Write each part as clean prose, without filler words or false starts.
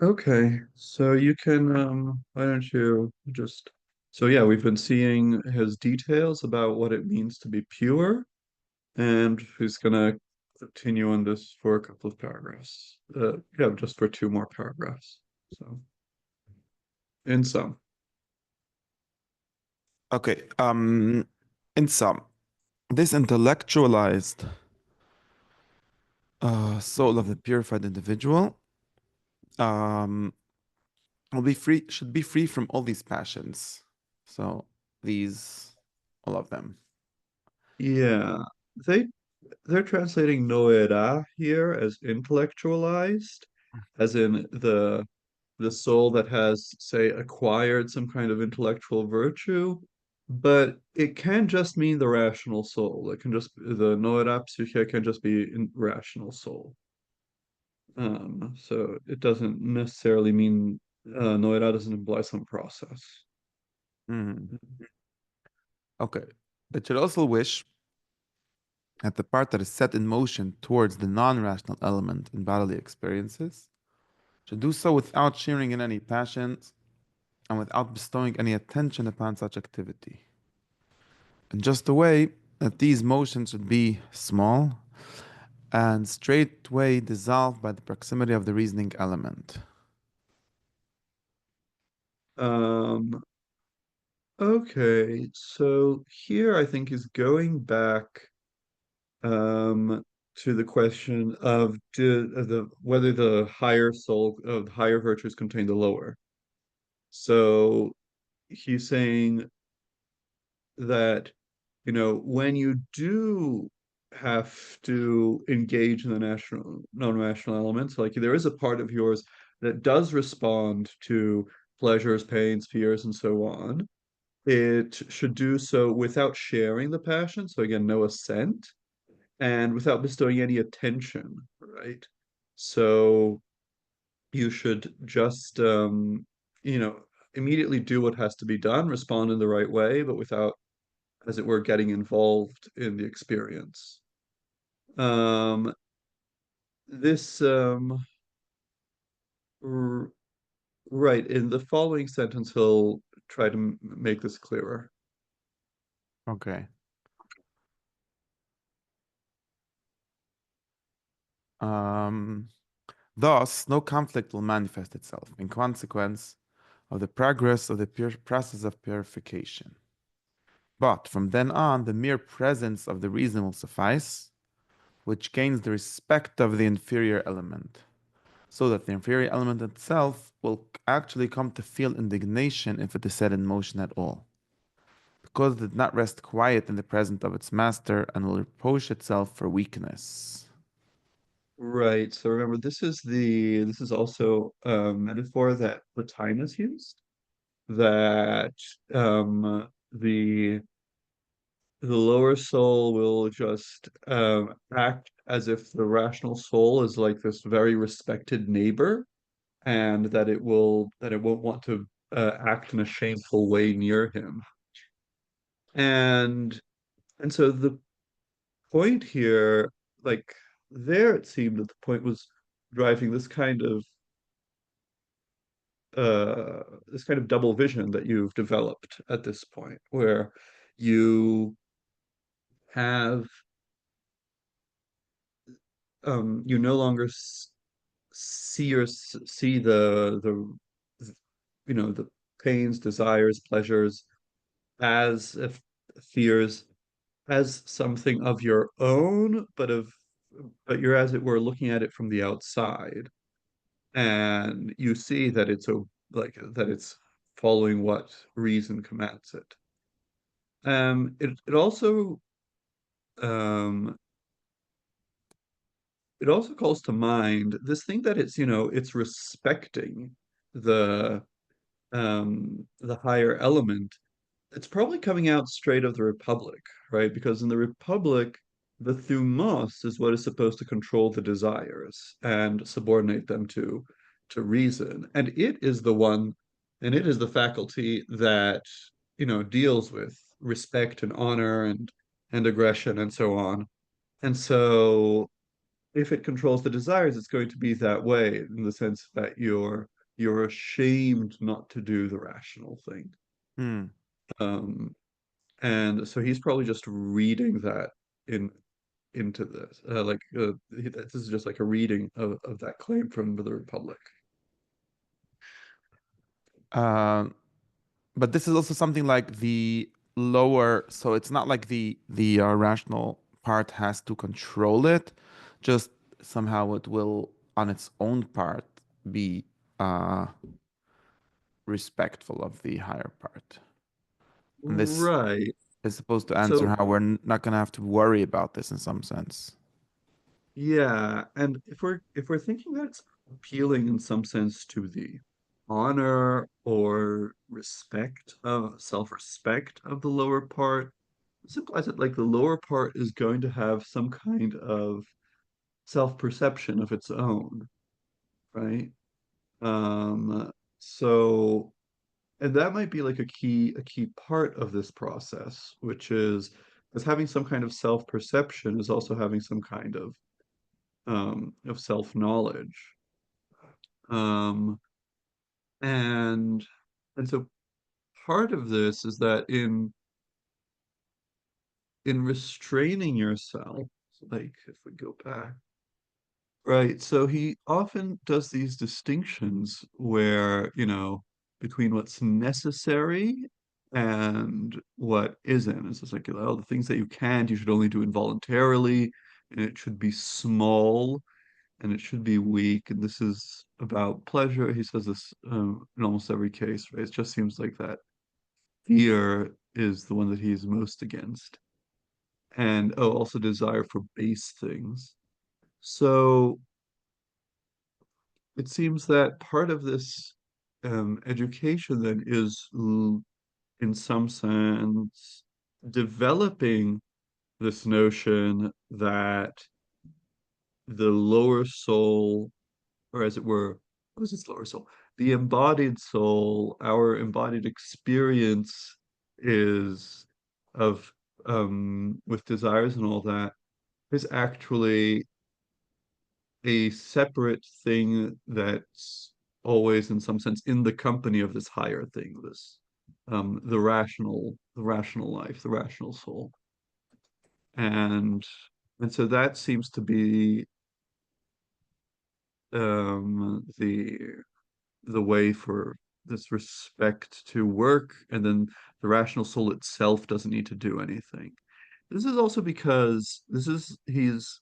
Okay, so you can why don't you just so yeah, we've been seeing his details about what it means to be pure, and he's gonna continue on this for a couple of paragraphs. Yeah, just for two more paragraphs. So in sum. Okay. In sum, this intellectualized soul of the purified individual um, will be free, should be free from all these passions. So these, all of them. Yeah. They they're translating noera here as intellectualized, as in the soul that has, say, acquired some kind of intellectual virtue, but it can just mean the rational soul. It can just the noera psyche can just be rational soul. So it doesn't necessarily mean noera doesn't imply some process. Mhm. Okay. It should also wish that the part that is set in motion towards the non-rational element in bodily experiences should do so without sharing in any passions and without bestowing any attention upon such activity. In just a way that these motions should be small and straightway dissolved by the proximity of the reasoning element. Um, okay, so here I think is going back um, to the question of the whether the higher soul of higher virtues contain the lower. So he's saying that, when you do have to engage in the national, non-rational elements, like there is a part of yours that does respond to pleasures, pains, fears, and so on. It should do so without sharing the passion. So again, no assent and without bestowing any attention, right? So you should just, you know, immediately do what has to be done, respond in the right way, but without, as it were, getting involved in the experience. Um, this, r right, in the following sentence, he'll try to make this clearer. Okay. Um, Thus, no conflict will manifest itself in consequence of the progress of the process of purification. But from then on, the mere presence of the reason will suffice, which gains the respect of the inferior element, so that the inferior element itself will actually come to feel indignation if it is set in motion at all, because it did not rest quiet in the presence of its master and will reproach itself for weakness. Right. So remember, this is also a metaphor that Plotinus used, that the lower soul will just act as if the rational soul is like this very respected neighbor, and that it won't want to act in a shameful way near him. And and so the point here, like there, it seemed that the point was driving this kind of double vision that you've developed at this point, where you have you no longer see the pains, desires, pleasures as if fears as something of your own, but you're, as it were, looking at it from the outside, and you see that it's following what reason commands it. It um it also calls to mind this thing that it's respecting the the higher element. It's probably coming out straight of the Republic, right? Because in the Republic, the thumos is what is supposed to control the desires and subordinate them to reason. And it is the faculty that, deals with respect and honor and aggression and so on. And so if it controls the desires, it's going to be that way in the sense that you're ashamed not to do the rational thing. Hmm. Um, and so he's probably just reading that in into this. This is just like a reading of that claim from the Republic. Um, but this is also something like the lower, so it's not like the rational part has to control it, just somehow it will on its own part be uh respectful of the higher part. And this Right. is supposed to answer So how we're not gonna have to worry about this in some sense. yeah, and if we're thinking that's appealing in some sense to the honor or respect of self-respect of the lower part, this implies that like the lower part is going to have some kind of self-perception of its own, right? So and that might be like a key part of this process, which is as having some kind of self-perception is also having some kind of self-knowledge. Um, and and so part of this is that in restraining yourself, like if we go back, right, so he often does these distinctions where, between what's necessary and what isn't. It's just like, oh, the things that you can't, you should only do involuntarily, and it should be small, and it should be weak. And this is about pleasure. He says this in almost every case, right? It just seems like that fear is the one that he's most against. And oh, also desire for base things. So it seems that part of this education then is, in some sense, developing this notion that the lower soul, or as it were, what is its lower soul? The embodied soul, our embodied experience is of with desires and all that, is actually a separate thing that's always in some sense in the company of this higher thing, this the rational life, the rational soul. And and so that seems to be the way for this respect to work, and then the rational soul itself doesn't need to do anything. This is also because he's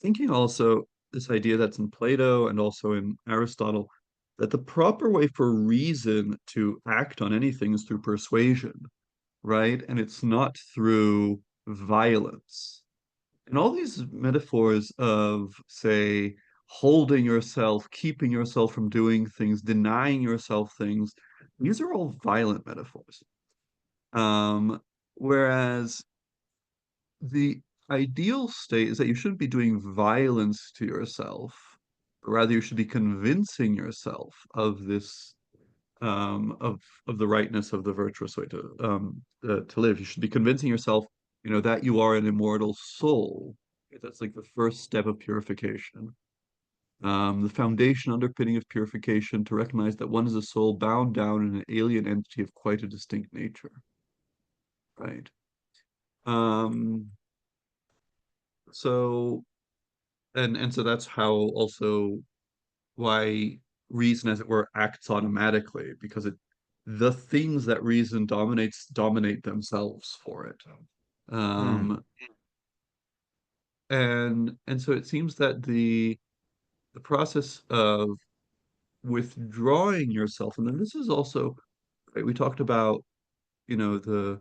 thinking also this idea that's in Plato and also in Aristotle, that the proper way for reason to act on anything is through persuasion, right? And it's not through violence. And all these metaphors of, say, holding yourself, keeping yourself from doing things, denying yourself things, these are all violent metaphors. Um, Whereas the ideal state is that you shouldn't be doing violence to yourself, but rather you should be convincing yourself of this, of the rightness of the virtuous way to live. You should be convincing yourself, that you are an immortal soul. That's like the first step of purification. The foundation underpinning of purification to recognize that one is a soul bound down in an alien entity of quite a distinct nature, right? Um, so and so that's how also why reason, as it were, acts automatically, because the things that reason dominate themselves for it. Hmm. Um, and so it seems that the process of withdrawing yourself, and then this is also, right, we talked about, the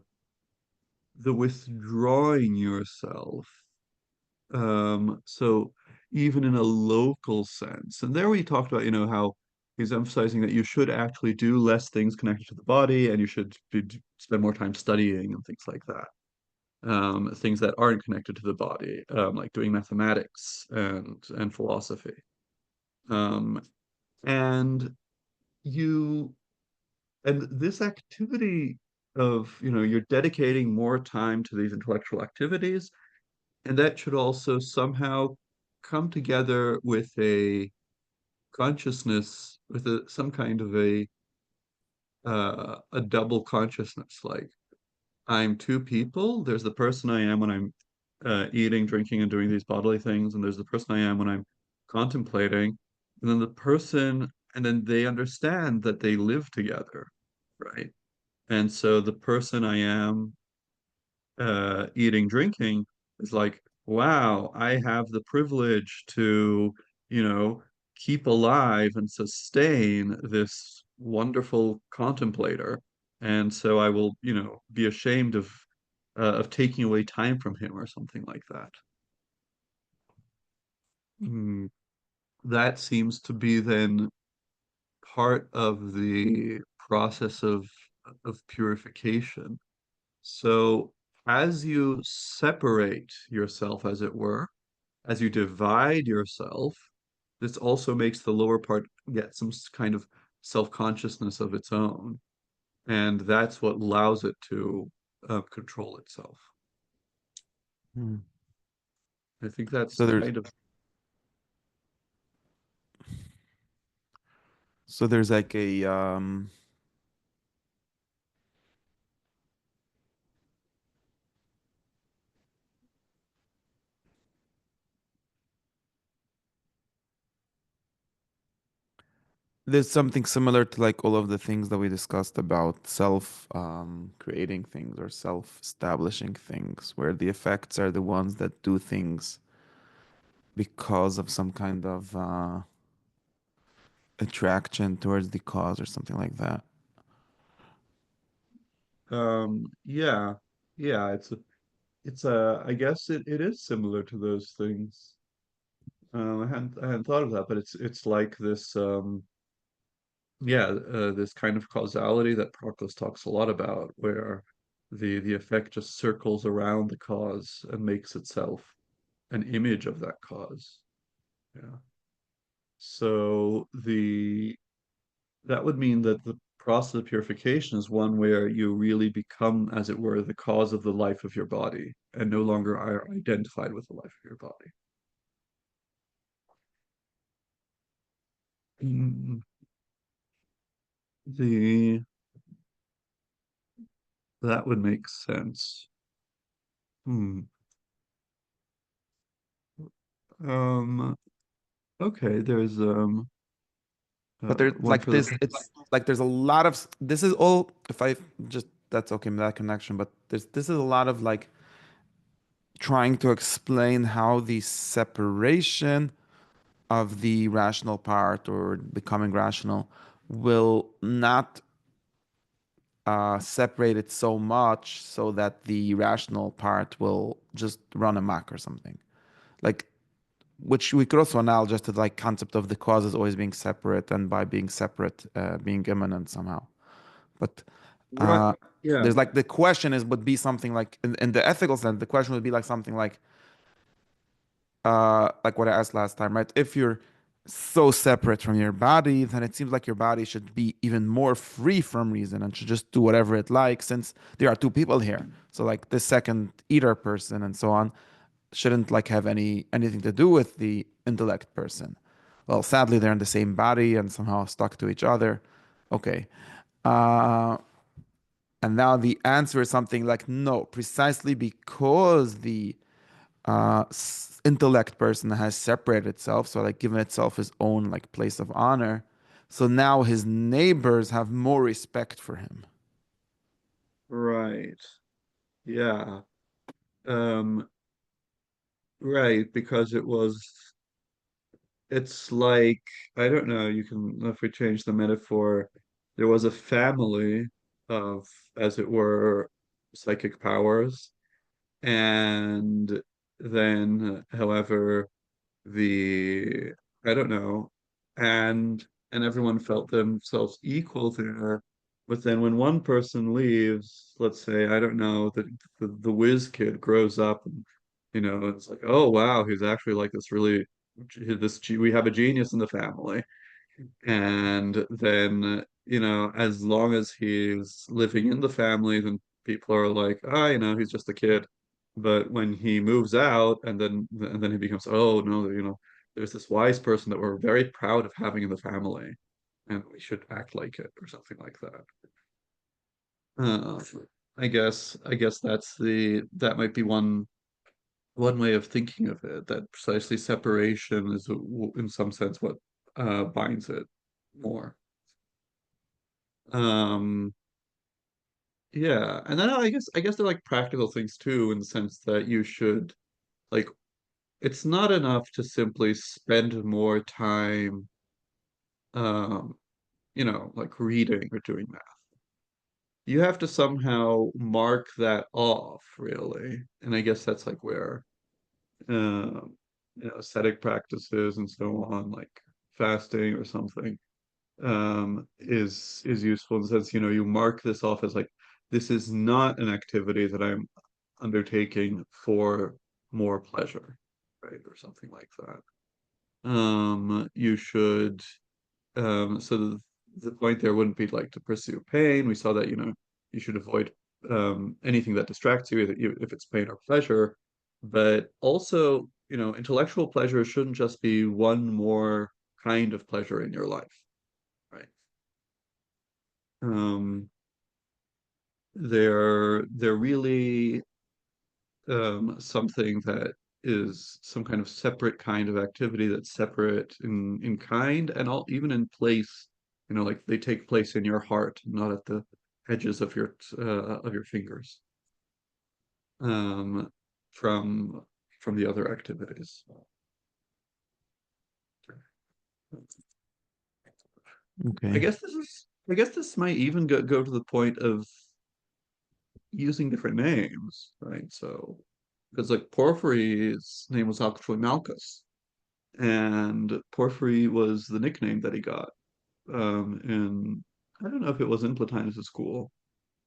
withdrawing yourself. So even in a local sense, and there we talked about, how he's emphasizing that you should actually do less things connected to the body, and you should spend more time studying and things like that. Things that aren't connected to the body, like doing mathematics and philosophy. Um, and you and this activity of, you're dedicating more time to these intellectual activities, and that should also somehow come together with a consciousness, with some kind of a double consciousness. Like I'm two people. There's the person I am when I'm eating, drinking, and doing these bodily things, and there's the person I am when I'm contemplating, and then and then they understand that they live together, right? And so the person I am eating, drinking is like, wow, I have the privilege to, you know, keep alive and sustain this wonderful contemplator. And so I will, be ashamed of taking away time from him or something like that. Mm, that seems to be then part of the process of purification. So as you separate yourself, as it were, as you divide yourself, this also makes the lower part get some kind of self-consciousness of its own. And that's what allows it to control itself. Hmm. I think that's So there's kind of, so there's like a there's something similar to like all of the things that we discussed about self creating things or self establishing things, where the effects are the ones that do things because of some kind of attraction towards the cause or something like that. yeah, yeah, I guess it is similar to those things. I hadn't thought of that, but it's like this, yeah, this kind of causality that Proclus talks a lot about, where the effect just circles around the cause and makes itself an image of that cause. Yeah. So the that would mean that the process of purification is one where you really become, as it were, the cause of the life of your body and no longer are identified with the life of your body. Mm, The that would make sense. Hmm. Um, okay, there's But there's one like for the this, it's like there's a lot of this is all if I just that's okay, that connection, but this is a lot of like trying to explain how the separation of the rational part or becoming rational will not separate it so much so that the rational part will just run amok or something. Like, which we could also analogize to the like concept of the causes always being separate and by being separate, being immanent somehow. But right. uh, Yeah, there's like the question is would be something like in the ethical sense, the question would be like something like what I asked last time, right? If you're so separate from your body, then it seems like your body should be even more free from reason and should just do whatever it likes, since there are two people here. So like the second eater person and so on shouldn't like have anything to do with the intellect person. Well, sadly, they're in the same body and somehow stuck to each other. Okay. Uh, and now the answer is something like no, precisely because the intellect person has separated itself, so like given itself his own like place of honor. So now his neighbors have more respect for him. right. Yeah. Um, right, because it's like, I don't know, you can, if we change the metaphor, there was a family of, as it were, psychic powers. And then, however, the, I don't know, and and everyone felt themselves equal there. But then when one person leaves, let's say, I don't know, the whiz kid grows up and it's like, oh wow, he's actually like this really we have a genius in the family. And then, as long as he's living in the family, then people are like, ah, he's just a kid. But when he moves out, and then he becomes, oh no, there's this wise person that we're very proud of having in the family, and we should act like it or something like that. Uh, I guess that might be one way of thinking of it, that precisely separation is in some sense what binds it more. Um, yeah, and then I guess they're like practical things too, in the sense that you should like it's not enough to simply spend more time um, like reading or doing math. You have to somehow mark that off, really. And I guess that's like where ascetic practices and so on, like fasting or something, is useful in the sense, you mark this off as like this is not an activity that I'm undertaking for more pleasure, right? Or something like that. You should so the point there wouldn't be like to pursue pain. We saw that, you should avoid anything that distracts you, if it's pain or pleasure. But also, intellectual pleasure shouldn't just be one more kind of pleasure in your life, right? Um, they're really something that is some kind of separate kind of activity that's separate in kind and all even in place. Like they take place in your heart, not at the edges of your fingers, um, from the other activities. I Okay. guess this is I guess this might even go to the point of using different names, right? So, because like Porphyry's name was actually Malchus, and Porphyry was the nickname that he got. And I don't know if it was in Plotinus' school,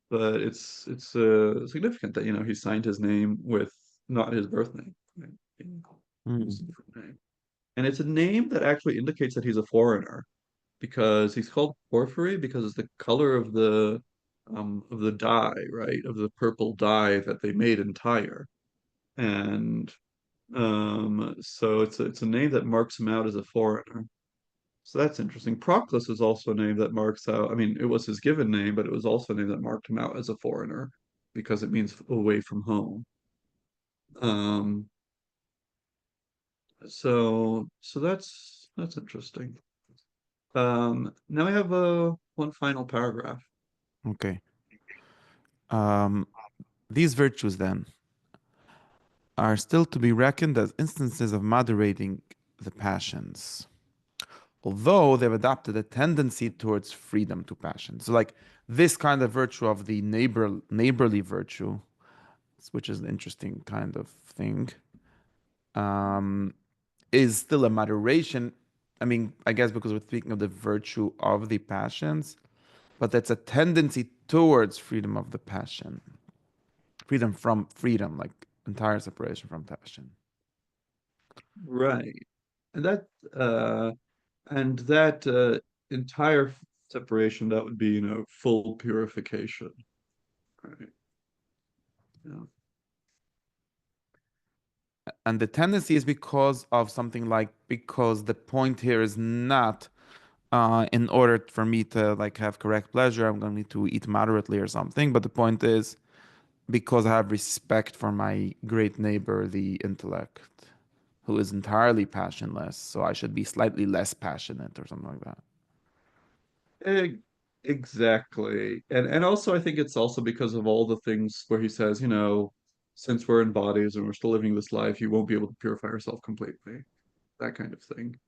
but it's significant that he signed his name with not his birth name. Right? He Hmm. used a different name, and it's a name that actually indicates that he's a foreigner because he's called Porphyry because it's the color of the dye, right? Of the purple dye that they made in Tyre, and so it's a name that marks him out as a foreigner. So that's interesting. Proclus is also a name that marks out, I mean, it was his given name, but it was also a name that marked him out as a foreigner because it means away from home. Um, so that's interesting. Now I have one final paragraph. Okay. Um, these virtues then are still to be reckoned as instances of moderating the passions, although they've adopted a tendency towards freedom to passion. So, like this kind of virtue of the neighborly virtue, which is an interesting kind of thing, um, is still a moderation. I mean, I guess because we're speaking of the virtue of the passions, but that's a tendency towards freedom of the passion, freedom from freedom, like entire separation from passion. Right. And uh that entire separation, that would be, full purification. Right. Yeah. And the tendency is because of something like, because the point here is not in order for me to like have correct pleasure, I'm going to need to eat moderately or something. But the point is because I have respect for my great neighbor, the intellect, who is entirely passionless. So I should be slightly less passionate or something like that. E- Exactly. And also I think it's also because of all the things where he says, since we're in bodies and we're still living this life, you won't be able to purify yourself completely. That kind of thing.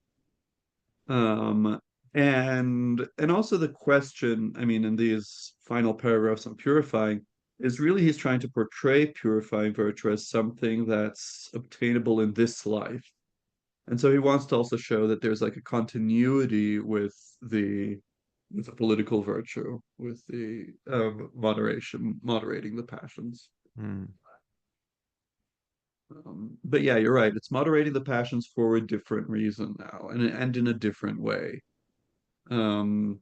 Um, and also the question, I mean, in these final paragraphs on purifying, is really he's trying to portray purifying virtue as something that's obtainable in this life. And so he wants to also show that there's like a continuity with the political virtue, with the moderating the passions. Hmm. But yeah, you're right. It's moderating the passions for a different reason now, and in a different way. Um,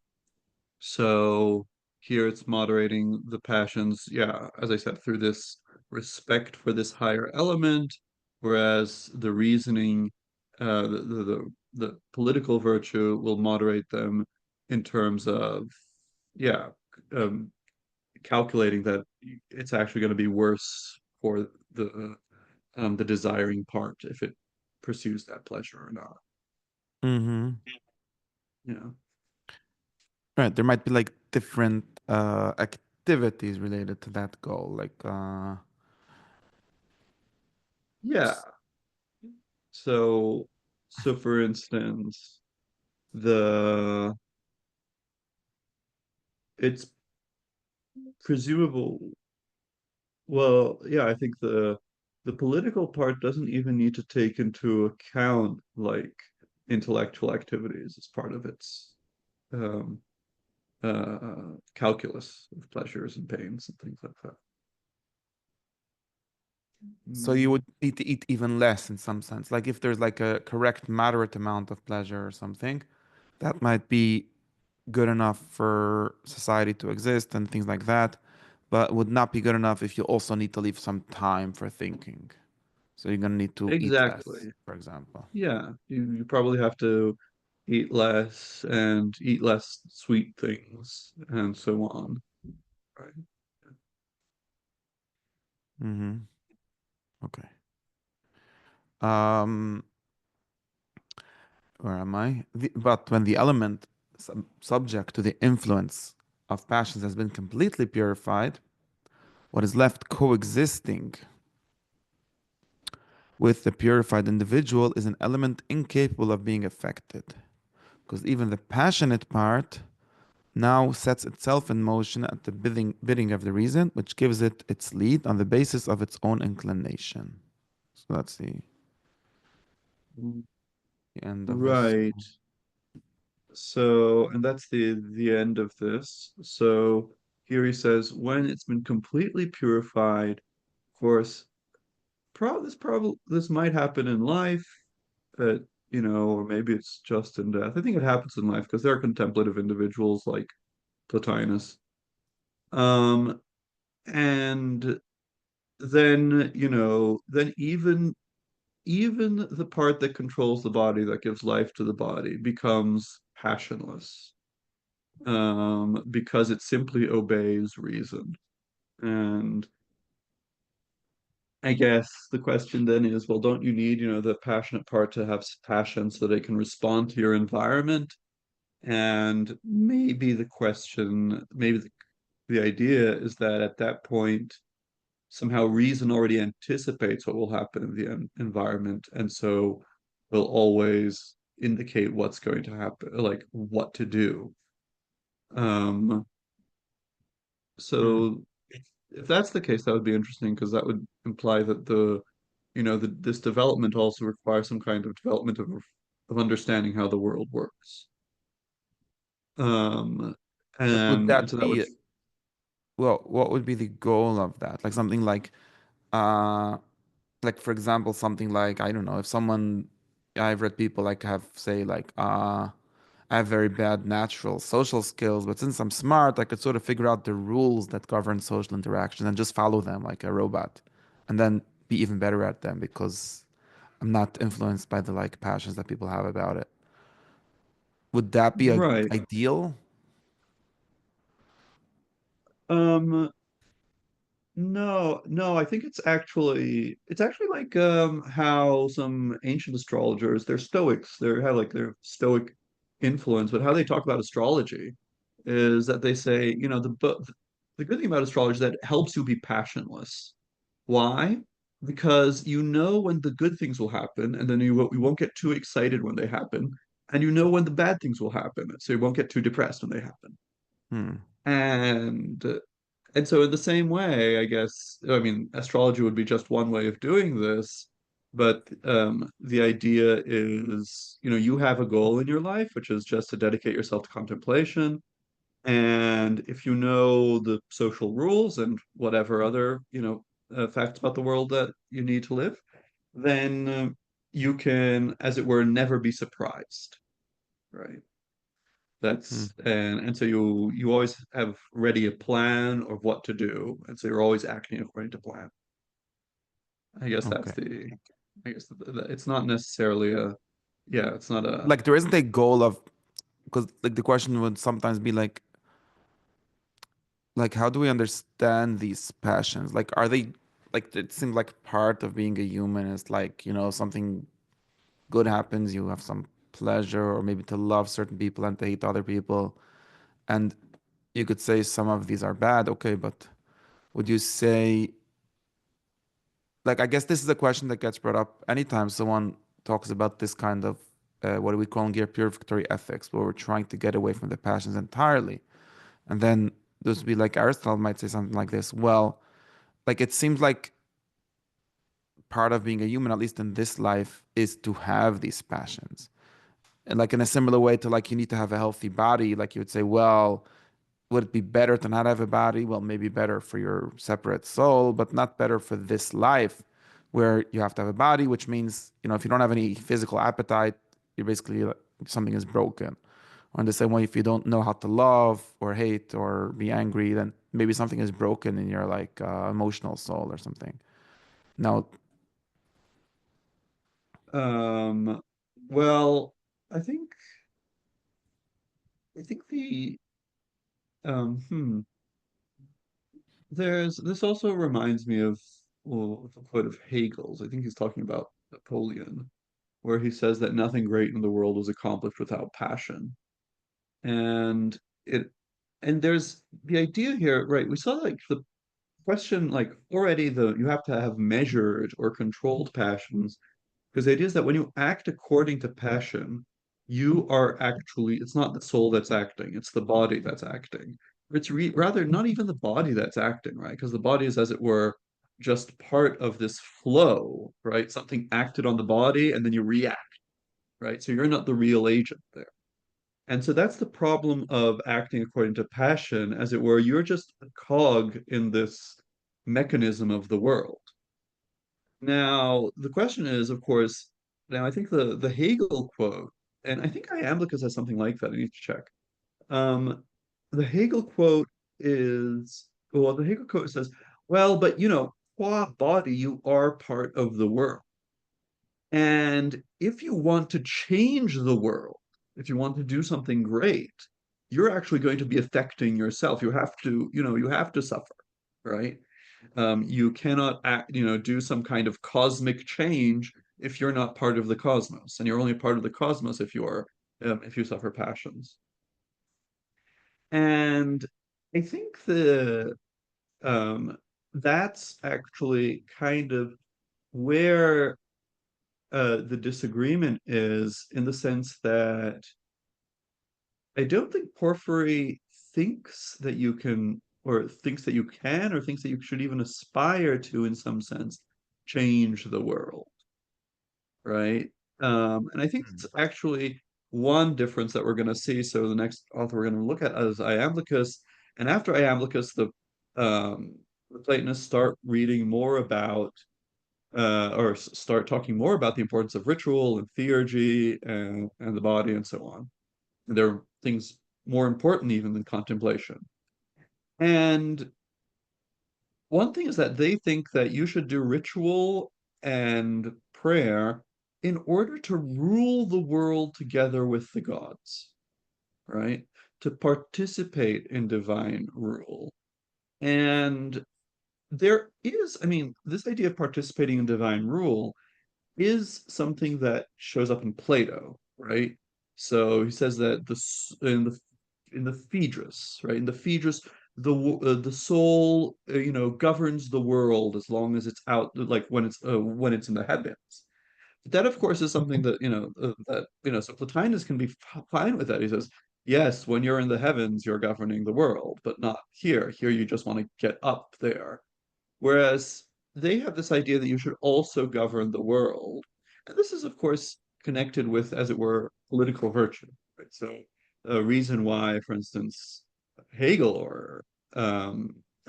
so here it's moderating the passions, yeah, as I said, through this respect for this higher element, whereas the reasoning, the political virtue will moderate them in terms of, yeah, um, calculating that it's actually going to be worse for the desiring part if it pursues that pleasure or not. Mm-hmm. Yeah. Right. There might be like different activities related to that goal. Like Yeah. So, so for instance, the it's presumable. Well, yeah, I think the political part doesn't even need to take into account like intellectual activities as part of its um, calculus of pleasures and pains and things like that. so you Mm. would need to eat even less in some sense. Like if there's like a correct moderate amount of pleasure or something, that might be good enough for society to exist and things like that, but would not be good enough if you also need to leave some time for thinking. So you're gonna need to eat less, Exactly. for example. Yeah, you probably have to eat less sweet things and so on. Right. Mm-hmm. Okay. Um, where am I? But when the element subject to the influence of passions has been completely purified, what is left coexisting with the purified individual is an element incapable of being affected. Because even the passionate part now sets itself in motion at the bidding of the reason, which gives it its lead on the basis of its own inclination. So that's Mm. the end of this. Right. So, and that's the end of this. So here he says, when it's been completely purified, of course, probably this might happen in life, but or maybe it's just in death. I think it happens in life because there are contemplative individuals like Plotinus. Um, and then, then even the part that controls the body, that gives life to the body, becomes passionless, because it simply obeys reason. And I guess the question then is, well, don't you need, the passionate part to have passion so they can respond to your environment? And maybe the idea is that at that point, somehow reason already anticipates what will happen in the environment, and so will always indicate what's going to happen, like what to do. Um, Hmm. so if that's the case, that would be interesting because that would imply that this development also requires some kind of development of understanding how the world works. Um, But would and so that that would be, well, what would be the goal of that? Like something uh, like for example, something like, I don't know, if someone, I've read people like have say like, I have very bad natural social skills, but since I'm smart, I could sort of figure out the rules that govern social interaction and just follow them like a robot, and then be even better at them because I'm not influenced by the like passions that people have about it. Would that be a right. ideal? Um, No, no, I think it's actually like how some ancient astrologers, they're Stoics, they have like their Stoic influence, but how they talk about astrology is that they say, the good thing about astrology is that it helps you be passionless. Why? Because you know when the good things will happen, and then you won't get too excited when they happen, and you know when the bad things will happen, so you won't get too depressed when they happen. Hmm. And and so in the same way, I guess, I mean, astrology would be just one way of doing this, but the idea is, you have a goal in your life, which is just to dedicate yourself to contemplation. And if you know the social rules and whatever other, facts about the world that you need to live, then you can, as it were, never be surprised, right? Hmm. And so you always have ready a plan of what to do, and so you're always acting according to plan. I guess that's Okay. the, I guess it's not necessarily a, yeah, it's not a, Like there isn't a goal of, because like the question would sometimes be like how do we understand these passions? Like are they like it seems like part of being a human is like, something good happens, you have some pleasure or maybe to love certain people and to hate other people. And you could say some of these are bad, okay, but would you say like I guess this is a question that gets brought up anytime someone talks about this kind of what do we call in here purificatory ethics, where we're trying to get away from the passions entirely. And then this would be like Aristotle might say something like this. Well, like it seems like part of being a human, at least in this life, is to have these passions. And like in a similar way to like you need to have a healthy body, like you would say, well, would it be better to not have a body? Well, maybe better for your separate soul, but not better for this life where you have to have a body, which means, if you don't have any physical appetite, you're basically something is broken. Or in the same way, if you don't know how to love or hate or be angry, then maybe something is broken in your like emotional soul or something. Now, um, well, I think, I think the, hmm, this also reminds me of, well, the quote of Hegel's. I think he's talking about Napoleon, where he says that nothing great in the world was accomplished without passion. And it, and there's the idea here, right? We saw like the question, like already you have to have measured or controlled passions, because the idea is that when you act according to passion, you are actually, it's not the soul that's acting, it's the body that's acting. It's rather not even the body that's acting, right? Because the body is, as it were, just part of this flow, right? Something acted on the body and then you react, right? So you're not the real agent there. And so that's the problem of acting according to passion, as it were. You're just a cog in this mechanism of the world. Now, the question is, of course, now I think the Hegel quote, and I think Iamblichus has something like that. I need to check. Um, the Hegel quote is, well, the Hegel quote says, well, but qua body, you are part of the world. And if you want to change the world, if you want to do something great, you're actually going to be affecting yourself. You have to suffer, right? You cannot do some kind of cosmic change if you're not part of the cosmos, and you're only part of the cosmos if you suffer passions. And I think um, that's actually kind of where the disagreement is, in the sense that I don't think Porphyry thinks that you can, or thinks that you can, or thinks that you should even aspire to, in some sense, change the world, right? And I think it's actually one difference that we're going to see. So the next author we're going to look at is Iamblichus, and after Iamblichus, the Platonists start reading more about or start talking more about the importance of ritual and theurgy and the body and so on. And there are things more important even than contemplation. And one thing is that they think that you should do ritual and prayer in order to rule the world together with the gods, right? To participate in divine rule. And there is, I mean, this idea of participating in divine rule is something that shows up in Plato, right? So he says that in the Phaedrus, right? In the Phaedrus, the soul, governs the world as long as it's out, like when it's in the heavens. But that, of course, is something that So Plotinus can be fine with that. He says, yes, when you're in the heavens, you're governing the world, but not here. Here, you just want to get up there. Whereas they have this idea that you should also govern the world. And this is, of course, connected with, as it were, political virtue. Right? So a reason why, for instance, Hegel or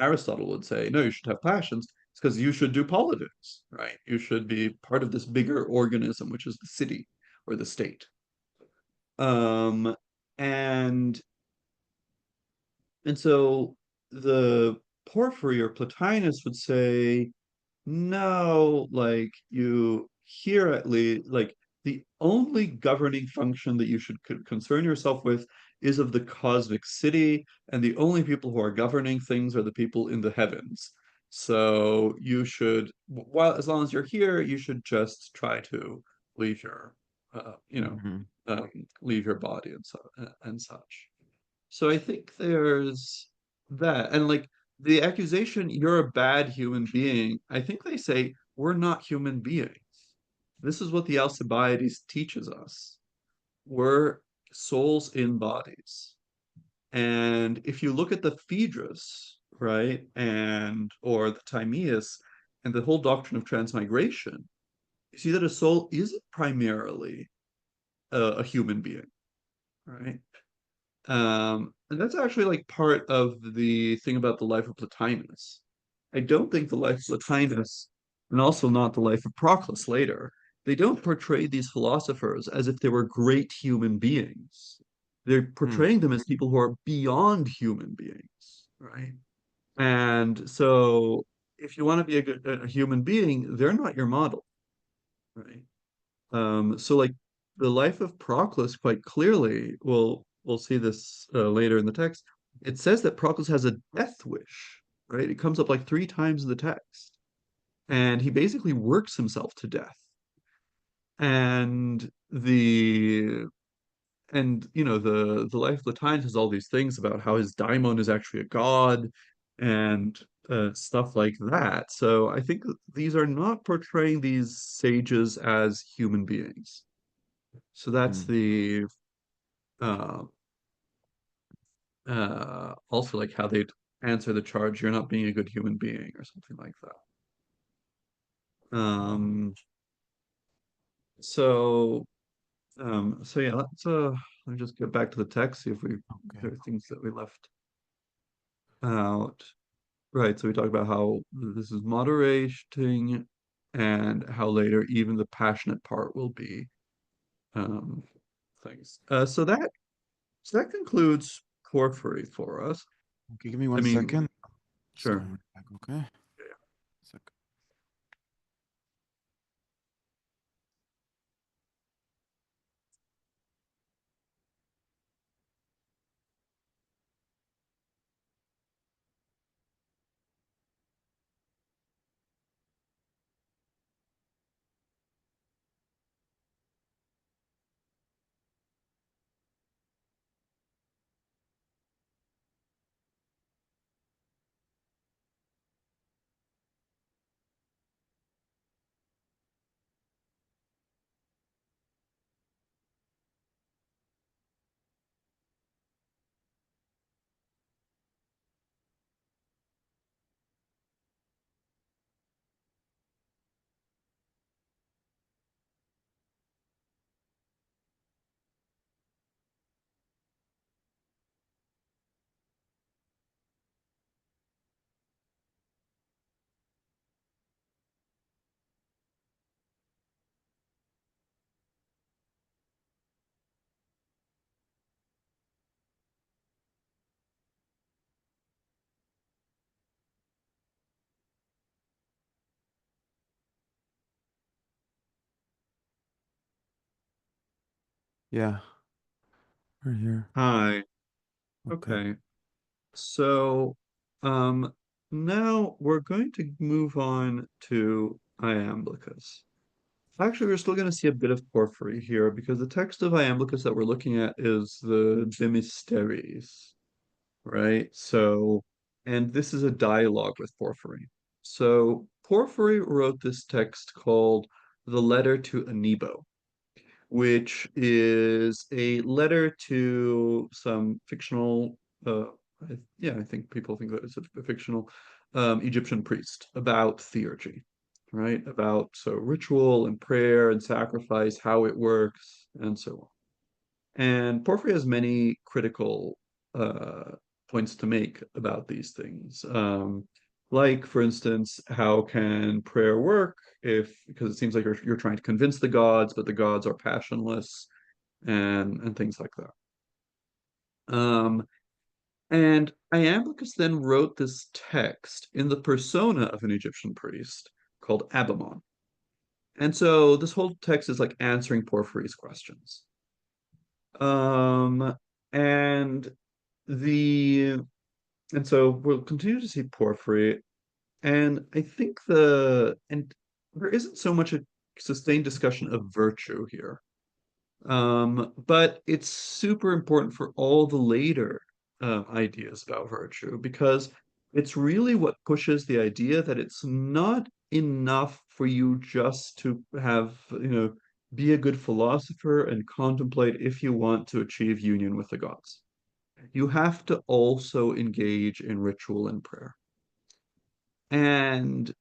Aristotle would say, no, you should have passions, it's because you should do politics, right? You should be part of this bigger organism, which is the city or the state. Um, and and so the Porphyry or Plotinus would say, no, like you here at least, like the only governing function that you should concern yourself with is of the cosmic city, and the only people who are governing things are the people in the heavens. So you should, while as long as you're here, you should just try to leave your, uh, you know, Hmm. leave your body and such. So I think there's that. And like the accusation, you're a bad human being, I think they say we're not human beings. This is what the Alcibiades teaches us. We're souls in bodies. And if you look at the Phaedrus, right, and or the Timaeus and the whole doctrine of transmigration, you see that a soul isn't primarily a human being, right? And that's actually like part of the thing about the life of Plotinus. I don't think the life of Plotinus, and also not the life of Proclus later, they don't portray these philosophers as if they were great human beings. They're Hmm. portraying them as people who are beyond human beings, right? And so if you want to be a human being, they're not your model, right? So like the life of Proclus quite clearly, we'll see this later in the text. It says that Proclus has a death wish, right? It comes up like three times in the text, and he basically works himself to death. And the life of the Times has all these things about how his daimon is actually a god and stuff like that. So I think these are not portraying these sages as human beings. So that's Hmm. the uh also like how they'd answer the charge, you're not being a good human being or something like that. So so yeah, let me just get back to the text, see if Okay. there are things that we left out. Right, so we talked about how this is moderating and how later even the passionate part will be um things. So that concludes Porphyry for us. Okay, give me I one mean, second. Just sure. going right back, okay? Second. Yeah, we're here. Hi. Okay. Okay. So, um, now we're going to move on to Iamblichus. Actually, we're still going to see a bit of Porphyry here because the text of Iamblichus that we're looking at is the De Mysteriis, right? So, and this is a dialogue with Porphyry. So, Porphyry wrote this text called The Letter to Anibo, which is a letter to some fictional, yeah, I think people think that it's a fictional Egyptian priest about theurgy, right? About so ritual and prayer and sacrifice, how it works, and so on. And Porphyry has many critical uh, points to make about these things. Like, for instance, how can prayer work if, because it seems like you're trying to convince the gods, but the gods are passionless and things like that. And Iamblichus then wrote this text in the persona of an Egyptian priest called Abamon. And so this whole text is like answering Porphyry's questions. Um, and the and so we'll continue to see Porphyry, and I think there isn't so much a sustained discussion of virtue here. But it's super important for all the later ideas about virtue because it's really what pushes the idea that it's not enough for you just to have, be a good philosopher and contemplate if you want to achieve union with the gods. You have to also engage in ritual and prayer. And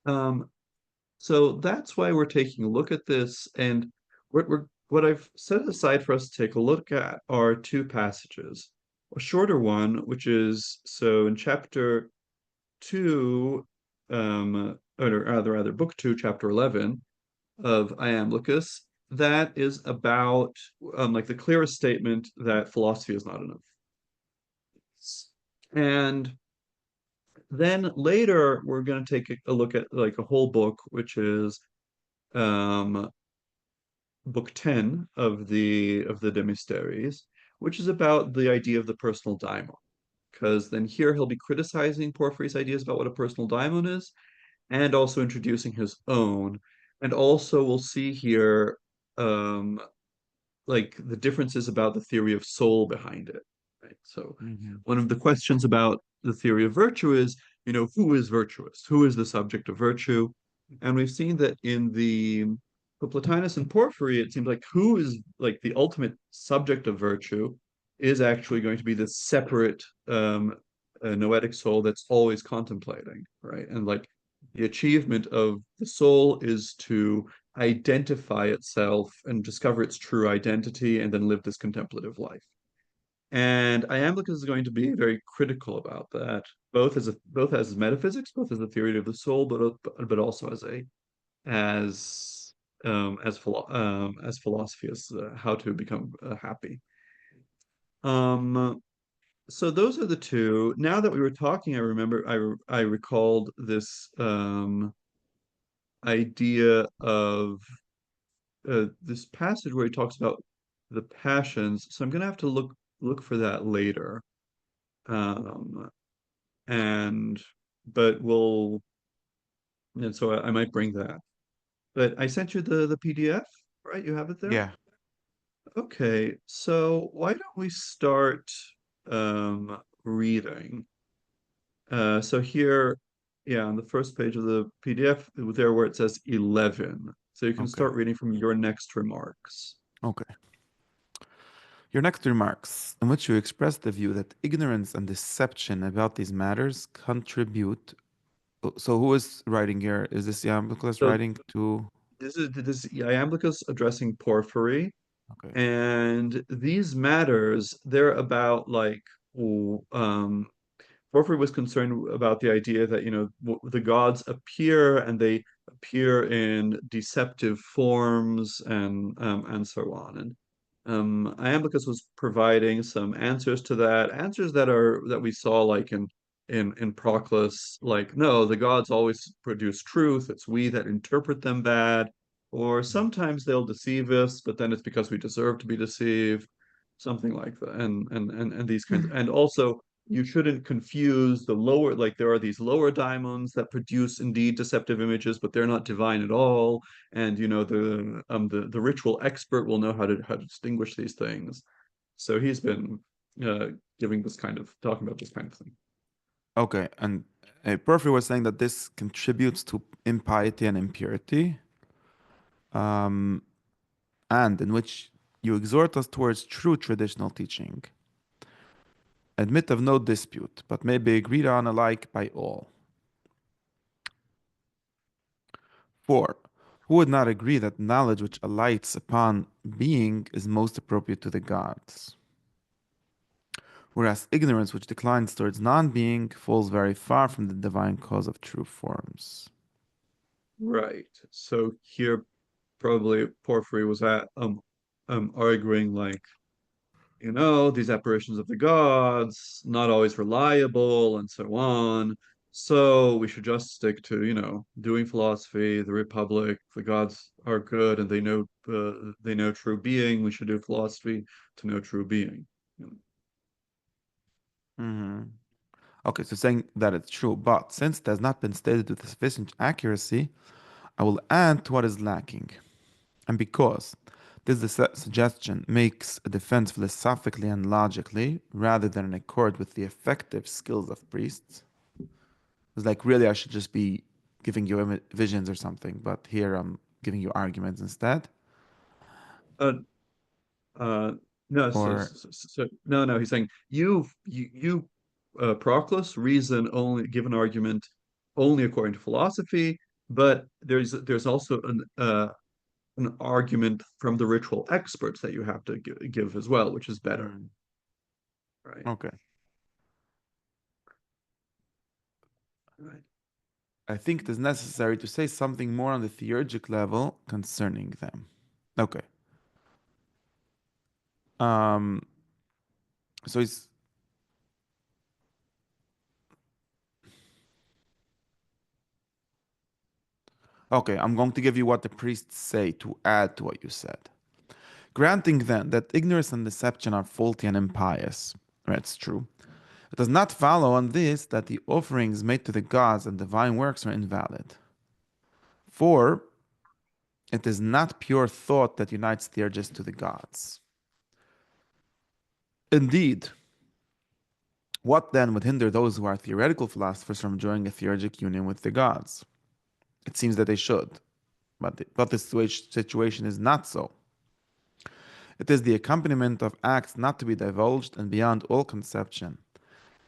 um, so that's why we're taking a look at this. And what I've set aside for us to take a look at are two passages. A shorter one, which is so in chapter two, or rather, book two, chapter 11 of Iamblichus, that is about like the clearest statement that philosophy is not enough. And then later we're going to take a look at like a whole book, which is um, book 10 of the De Mysteris, which is about the idea of the personal daimon. Because then here he'll be criticizing Porphyry's ideas about what a personal daimon is, and also introducing his own. And also we'll see here um, like the differences about the theory of soul behind it. Right. So Hmm. one of the questions about the theory of virtue is, who is virtuous? Who is the subject of virtue? And we've seen that in the for Plotinus and Porphyry, it seems like who is like the ultimate subject of virtue is actually going to be this separate noetic soul that's always contemplating, right? And like the achievement of the soul is to identify itself and discover its true identity and then live this contemplative life. And Iamblichus is going to be very critical about that, both as metaphysics, both as a theory of the soul, but also as philosophy, as how to become happy. Um, so those are the two. Now that we were talking, I remember I recalled this idea of this passage where he talks about the passions. So I'm gonna have to look for that later. Um, and but we'll and so I might bring that. But I sent you the PDF, right? You have it there? Yeah. Okay, so why don't we start reading? So here, yeah, on the first page of the PDF, there where it says 11. So you can Okay. start reading from your next remarks. Okay. Your next remarks, in which you express the view that ignorance and deception about these matters contribute. So, who is writing here? Is this Iamblichus So writing to? this is Iamblichus addressing Porphyry, Okay. and these matters, they're about like Porphyry was concerned about the idea that, the gods appear and they appear in deceptive forms and so on. And Iamblichus was providing some answers to that, answers that we saw like in Proclus, like, no, the gods always produce truth. It's we that interpret them bad, or sometimes they'll deceive us, but then it's because we deserve to be deceived, something like that. And these kinds, and also you shouldn't confuse the lower, like there are these lower daimons that produce indeed deceptive images, but they're not divine at all. And the ritual expert will know how to distinguish these things. So he's been uh, giving this kind of talking about this kind of thing. Okay. And Porphyry was saying that this contributes to impiety and impurity, um, and in which you exhort us towards true traditional teaching. Admit of no dispute, but may be agreed on alike by all. 4. Who would not agree that knowledge which alights upon being is most appropriate to the gods? Whereas ignorance which declines towards non being falls very far from the divine cause of true forms. Right. So here probably Porphyry was at arguing like, these apparitions of the gods, not always reliable, and so on. So we should just stick to, doing philosophy, the Republic, the gods are good and they know true being. We should do philosophy to know true being. You know. Hmm. Okay, so saying that it's true, but since it has not been stated with sufficient accuracy, I will add to what is lacking. And because this suggestion makes a defense philosophically and logically, rather than in accord with the effective skills of priests, it's like really I should just be giving you visions or something, but here I'm giving you arguments instead. Uh, uh, no, Or no. He's saying Proclus reason only give an argument only according to philosophy, but there's also an argument from the ritual experts that you have to give as well, which is better, mm, right? okay, Right. I think it is necessary to say something more on the theurgic level concerning them. Okay. Um, so it's okay. I'm going to give you what the priests say to add to what you said. Granting then that ignorance and deception are faulty and impious, that's true. It does not follow on this that the offerings made to the gods and divine works are invalid. For it is not pure thought that unites theurgists to the gods. Indeed, what then would hinder those who are theoretical philosophers from enjoying a theurgic union with the gods? It seems that they should, but the situation is not so. It is the accompaniment of acts not to be divulged and beyond all conception,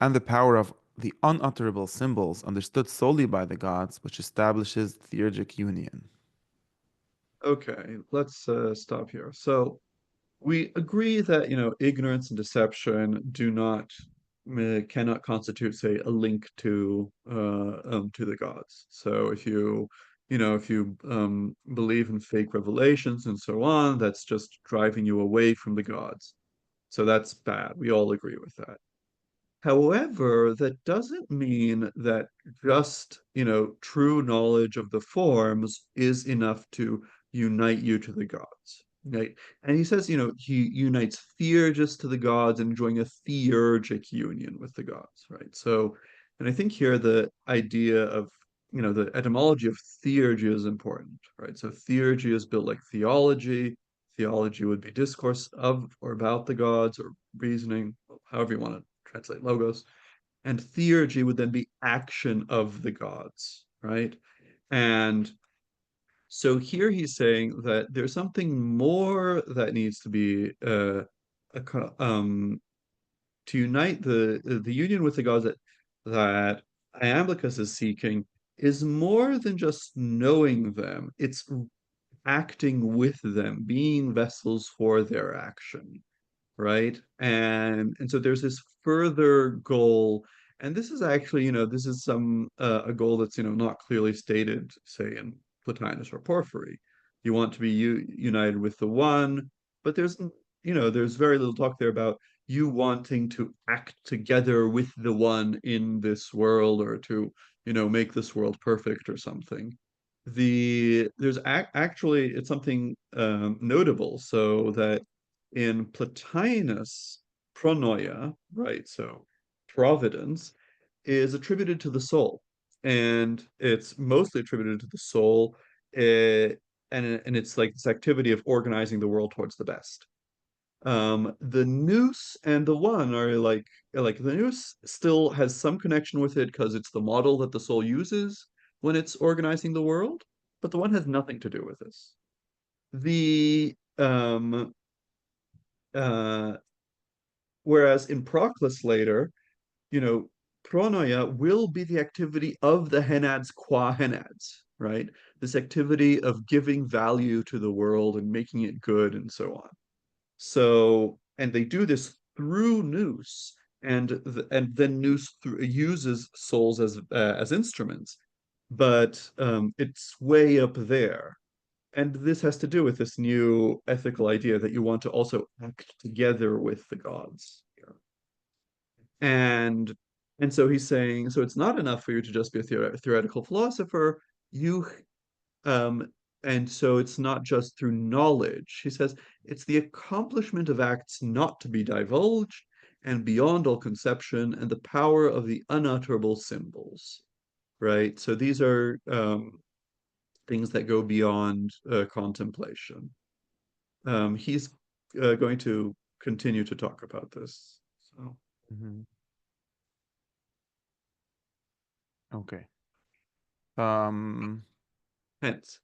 and the power of the unutterable symbols understood solely by the gods which establishes theurgic union. Okay, let's stop here. So we agree that, ignorance and deception do not cannot constitute, say, a link to the gods. So if you believe in fake revelations and so on, that's just driving you away from the gods. So that's bad. We all agree with that. However, that doesn't mean that just, true knowledge of the forms is enough to unite you to the gods, right? And he says, he unites Theurgus to the gods, enjoying a theurgic union with the gods, right? So, and I think here the idea of, the etymology of theurgy is important, right? So theurgy is built like theology. Theology would be discourse of or about the gods or reasoning, however you want to translate logos. And theurgy would then be action of the gods, right? And so here he's saying that there's something more that needs to be to unite the union with the gods that Iamblichus is seeking is more than just knowing them. It's acting with them, being vessels for their action, right? And so there's this further goal, and this is actually, this is some a goal that's, not clearly stated, say in Plotinus or Porphyry. You want to be united with the one, but there's very little talk there about you wanting to act together with the one in this world or to, make this world perfect or something. There's actually it's something notable, so that in Plotinus, pronoia, right? So providence is attributed to the soul, and it's mostly attributed to the soul, and it's like this activity of organizing the world towards the best. The nous and the one are like the nous still has some connection with it because it's the model that the soul uses when it's organizing the world, but the one has nothing to do with this. The uh Whereas in Proclus later, you know, pronoia will be the activity of the henads qua henads, right? This activity of giving value to the world and making it good and so on. So, and they do this through nous, and then nous uses souls as instruments, but it's way up there. And this has to do with this new ethical idea that you want to also act together with the gods. And And so he's saying, so it's not enough for you to just be a theoretical philosopher. You um, and so it's not just through knowledge. He says it's the accomplishment of acts not to be divulged and beyond all conception and the power of the unutterable symbols, right? So these are things that go beyond contemplation. He's going to continue to talk about this. So, Mhm. Okay. Um, hence,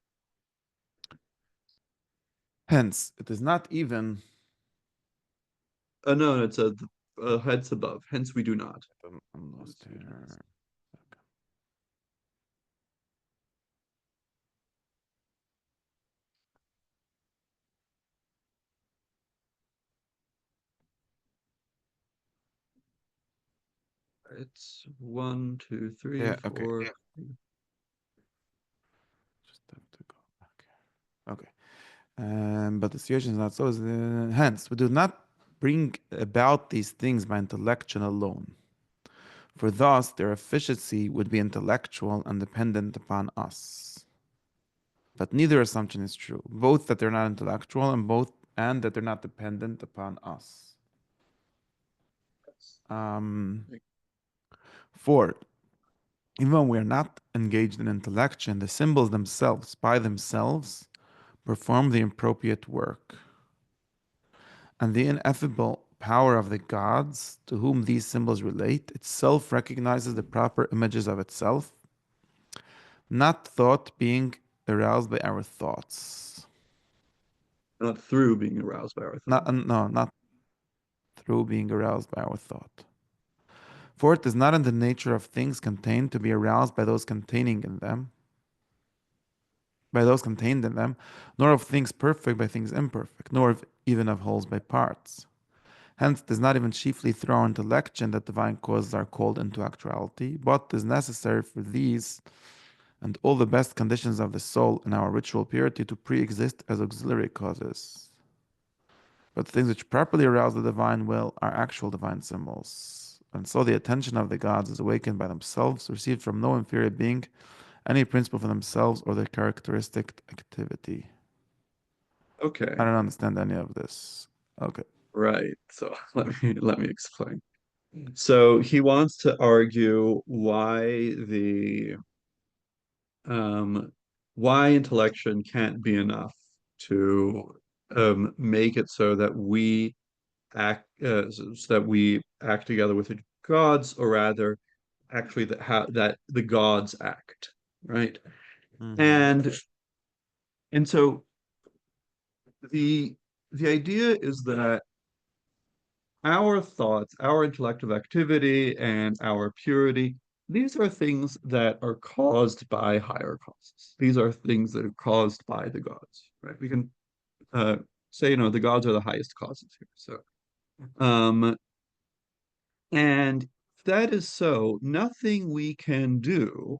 Hence, it is not even. no, it's a heads above. Hence, we do not. I'm Hence, lost we do not. here. It's one, two, three, Yeah, okay. four. Just have to go back here. Okay. But the situation is not so. Hence, we do not bring about these things by intellection alone, for thus their efficiency would be intellectual and dependent upon us. But neither assumption is true, both that they're not intellectual and that they're not dependent upon us. Um, for even when we are not engaged in intellection, the symbols themselves, by themselves, perform the appropriate work. And the ineffable power of the gods to whom these symbols relate itself recognizes the proper images of itself, not thought being aroused by our thoughts. Not through being aroused by our Not, thoughts. no, not through being aroused by our thought. For it is not in the nature of things contained to be aroused by those containing in them, by those contained in them, nor of things perfect by things imperfect, nor even of wholes by parts. Hence, it is not even chiefly through our intellection that divine causes are called into actuality, but it is necessary for these and all the best conditions of the soul in our ritual purity to pre-exist as auxiliary causes. But things which properly arouse the divine will are actual divine symbols. And so the attention of the gods is awakened by themselves, received from no inferior being, any principle for themselves or their characteristic activity. I Okay, don't understand any of this. Okay. right. So let me explain. So he wants to argue um why intellection can't be enough to make it so that we act together with the gods, or rather, actually that the gods act, right? Mm-hmm. And so the the idea is that our thoughts, our intellectual activity, and our purity, these are things that are caused by higher causes. These are things that are caused by the gods, right? We can uh, say, the gods are the highest causes here. Um, and if that is so, nothing we can do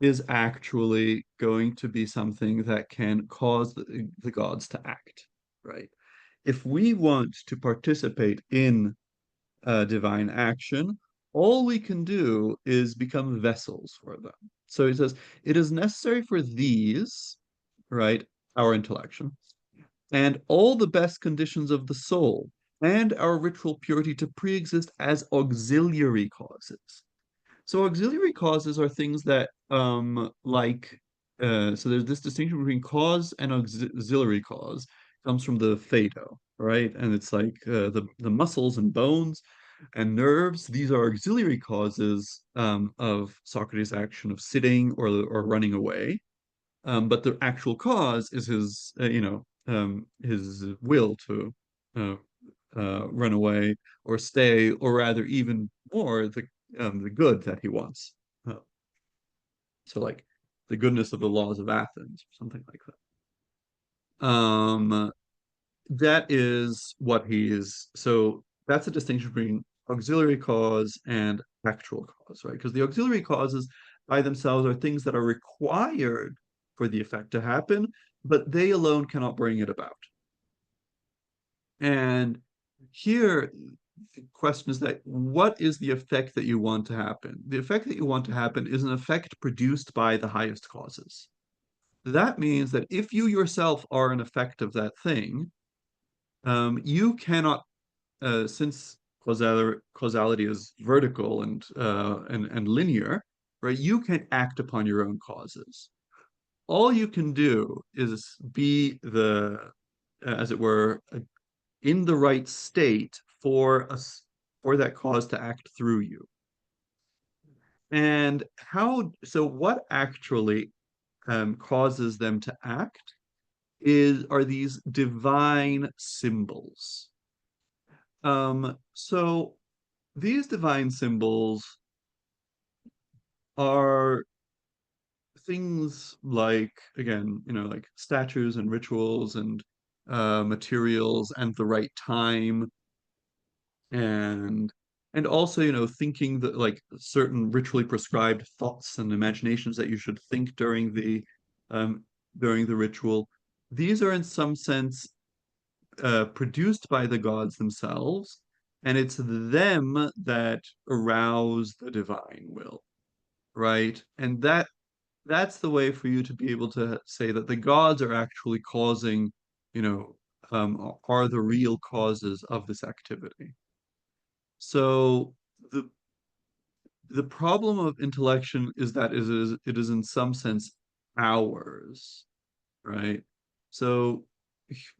is actually going to be something that can cause the gods to act, right? If we want to participate in divine action, all we can do is become vessels for them. So he says, it is necessary for these, right, our intellection, and all the best conditions of the soul, and our ritual purity to pre-exist as auxiliary causes. So auxiliary causes are things that so there's this distinction between cause and auxiliary cause. Comes from the Phaedo, right? And it's like the muscles and bones and nerves. These are auxiliary causes of Socrates' action of sitting or running away. But the actual cause is his will to uh, run away or stay, or rather, even more, the good that he wants. Uh, so, like the goodness of the laws of Athens, or something like that. That is what he is. So that's a distinction between auxiliary cause and actual cause, right? Because the auxiliary causes by themselves are things that are required for the effect to happen, but they alone cannot bring it about. And here, the question is that what is the effect that you want to happen? The effect that you want to happen is an effect produced by the highest causes. That means that if you yourself are an effect of that thing, you cannot, since causality is vertical and linear, right? You can act upon your own causes. All you can do is be as it were, in the right state for that cause to act through you. And so what actually causes them to act are these divine symbols. So these divine symbols are things like, again, like statues and rituals and materials and the right time and also, thinking that like certain ritually prescribed thoughts and imaginations that you should think um during the ritual. These are in some sense produced by the gods themselves, and it's them that arouse the divine will, right? And that's the way for you to be able to say that the gods are actually causing, are the real causes of this activity. So the the problem of intellection is that it is in some sense ours, right? So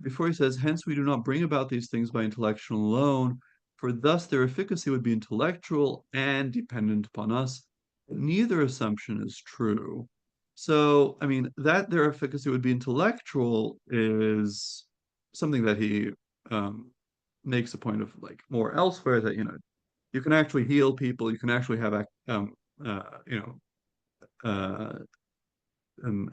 before he says, hence we do not bring about these things by intellection alone, for thus their efficacy would be intellectual and dependent upon us. But neither assumption is true. So, I mean, that their efficacy would be intellectual is something that he um, makes a point of like more elsewhere, that, you can actually heal people, you can actually have, you know, uh,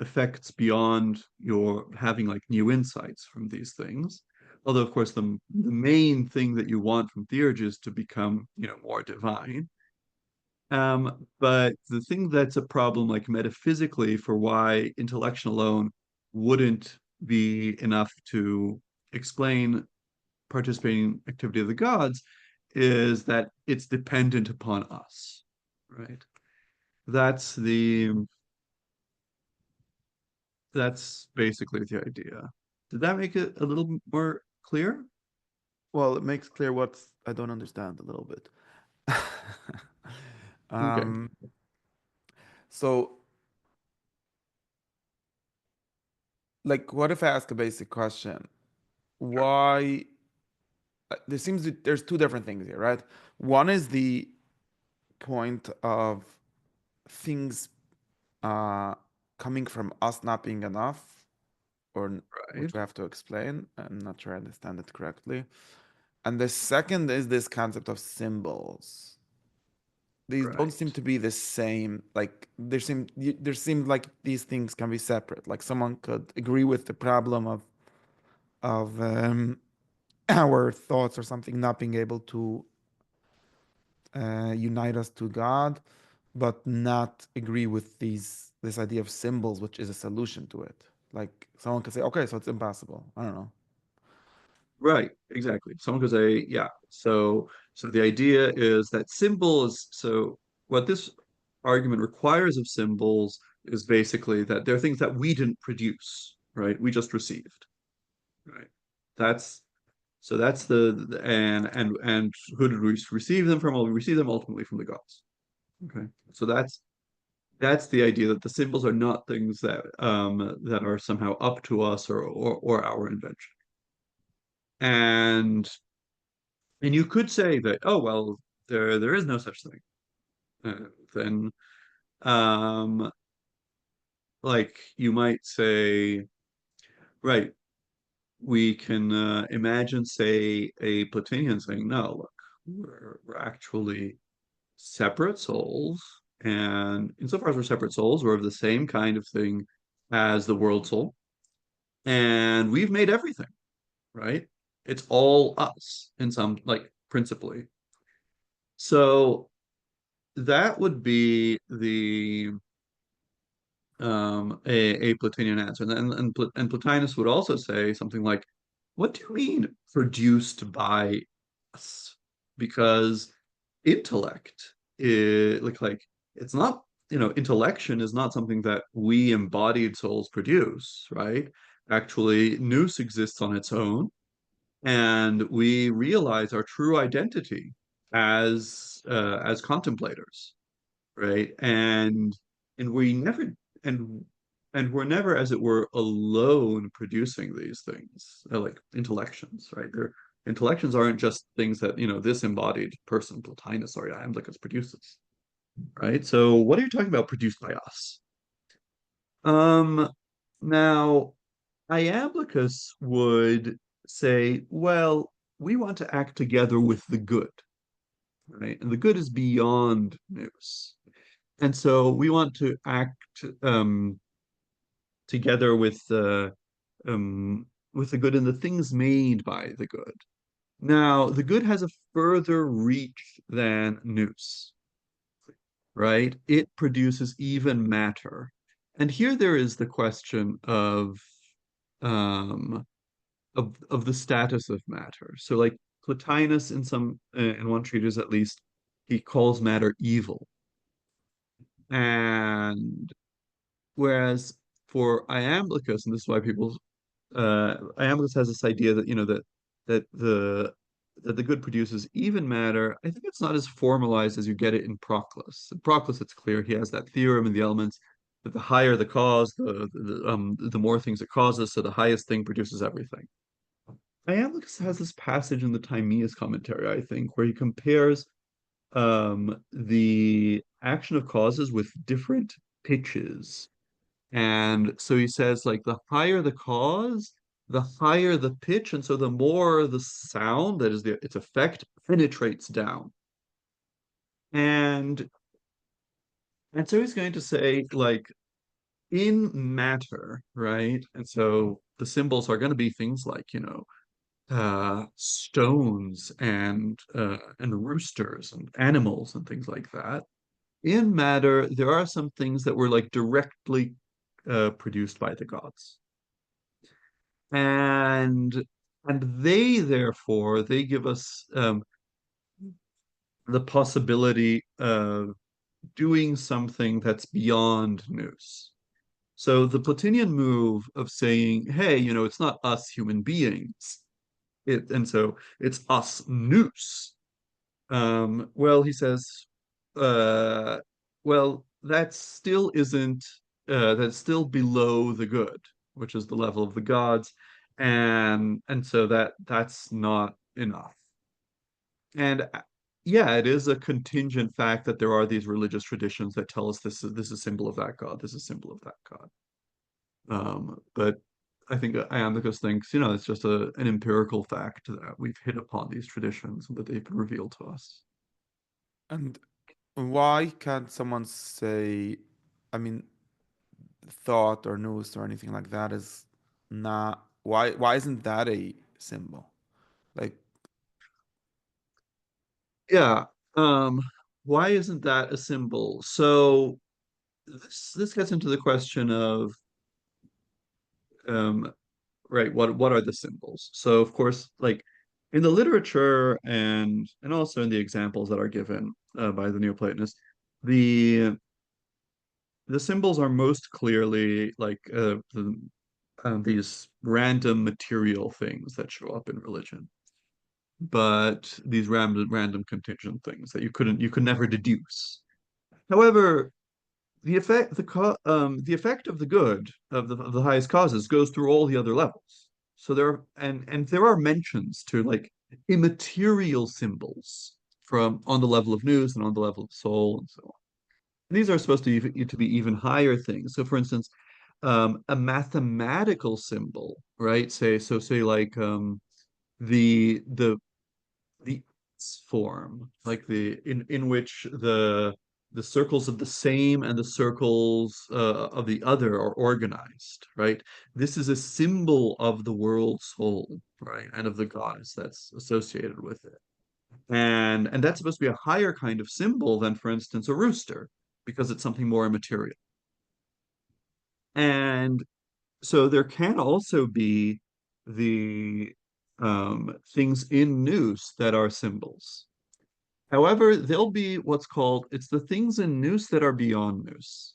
effects beyond your having like new insights from these things. Although, of course, the main thing that you want from theurgy is to become, more divine. But the thing that's a problem, like metaphysically, for why intellection alone wouldn't be enough to explain participating activity of the gods, is that it's dependent upon us, right? That's the that's basically the idea. Did that make it a little more clear? Well, it makes clear what I don't understand a little bit. Okay. Um, so, like, what if I ask a basic question? Sure. Why? There's two different things here, right? One is the point of things uh, coming from us not being enough, which Right. we have to explain. I'm not sure I understand it correctly. And the second is this concept of symbols. These don't seem Right. to be the same. Like there seem like these things can be separate. Like someone could agree with the problem of our thoughts or something not being able to unite us to God, but not agree with this idea of symbols, which is a solution to it. Like someone could say, okay, so it's impossible. I don't know. Right. Exactly. Someone could say, yeah. So the idea is that symbols. So what this argument requires of symbols is basically that they're things that we didn't produce, right? We just received, right? That's that's and who did we receive them from? Well, we receive them ultimately from the gods. Okay. So that's the idea, that the symbols are not things that are somehow up to us, or our invention. And you could say that, oh well, there is no such thing. Then um like you might say, right, we can imagine, say, a Platonian saying, no, look, we're actually separate souls, and insofar as we're separate souls, we're of the same kind of thing as the world soul, and we've made everything, right? It's all us in some, like, principally. So that would be the a Platonian answer. And Plotinus would also say something like, what do you mean produced by us? because intellect is like it's not, intellection is not something that we embodied souls produce, right? Actually, nous exists on its own, and we realize our true identity as contemplators, right? And we never and and we're never, as it were, alone producing these things, like intellections, right? They're intellections aren't just things that, this embodied person, Plotinus or Iamblichus, produces, right? So what are you talking about produced by us? Um, Now, Iamblichus would say, well, we want to act together with the good, right? And the good is beyond nous. And so we want to act together with the good and the things made by the good. Now, the good has a further reach than nous, right? It produces even matter. And here there is the question um, of the status of matter. So, like Plotinus, in one treatise at least, he calls matter evil, and whereas for Iamblichus, and this is why Iamblichus has this idea that that the that the good produces even matter. I think it's not as formalized as you get it in Proclus. In Proclus, it's clear he has that theorem in the Elements that the higher the cause, the more things it causes, so the highest thing produces everything. Iamblichus has this passage in the Timaeus commentary, I think, where he compares the action of causes with different pitches. And so he says, like, the higher the cause, the higher the pitch, and so the more the sound, that is its effect, penetrates down. And and so he's going to say, like, in matter, right? And so the symbols are going to be things like, stones and roosters and animals and things like that. In matter, there are some things that were like directly produced by the gods. And they give us the possibility of doing something that's beyond nous. So the Plotinian move of saying, hey, it's not us human beings, and so it's us nous. Well, he says, uh, well, that still isn't, that's still below the good, which is the level of the gods, and so that's not enough. And yeah, it is a contingent fact that there are these religious traditions that tell us this is a symbol of that god, this is a symbol of that god. But I think Iamblichus thinks, it's just an empirical fact that we've hit upon these traditions and that they've been revealed to us. And why can't someone say, I mean, thought or news or anything like that is not, why isn't that a symbol? Like, Yeah. Um, why isn't that a symbol? So this gets into the question of um, right, what are the symbols? So of course, like in the literature and also in the examples that are given by the Neoplatonists, the the symbols are most clearly like these random material things that show up in religion, but these random contingent things that you could never deduce. However, the effect of the good of the highest causes goes through all the other levels. So there are mentions to like immaterial symbols from on the level of nous and on the level of soul and so on. These are supposed to be even higher things. So for instance, a mathematical symbol, right? Say like the form, like the in which the circles of the same and the circles of the other are organized, right? This is a symbol of the world soul, right, and of the goddess that's associated with it. And that's supposed to be a higher kind of symbol than, for instance, a rooster, because it's something more immaterial. And so there can also be the things in nous that are symbols. However, there'll be what's called, it's the things in nous that are beyond nous.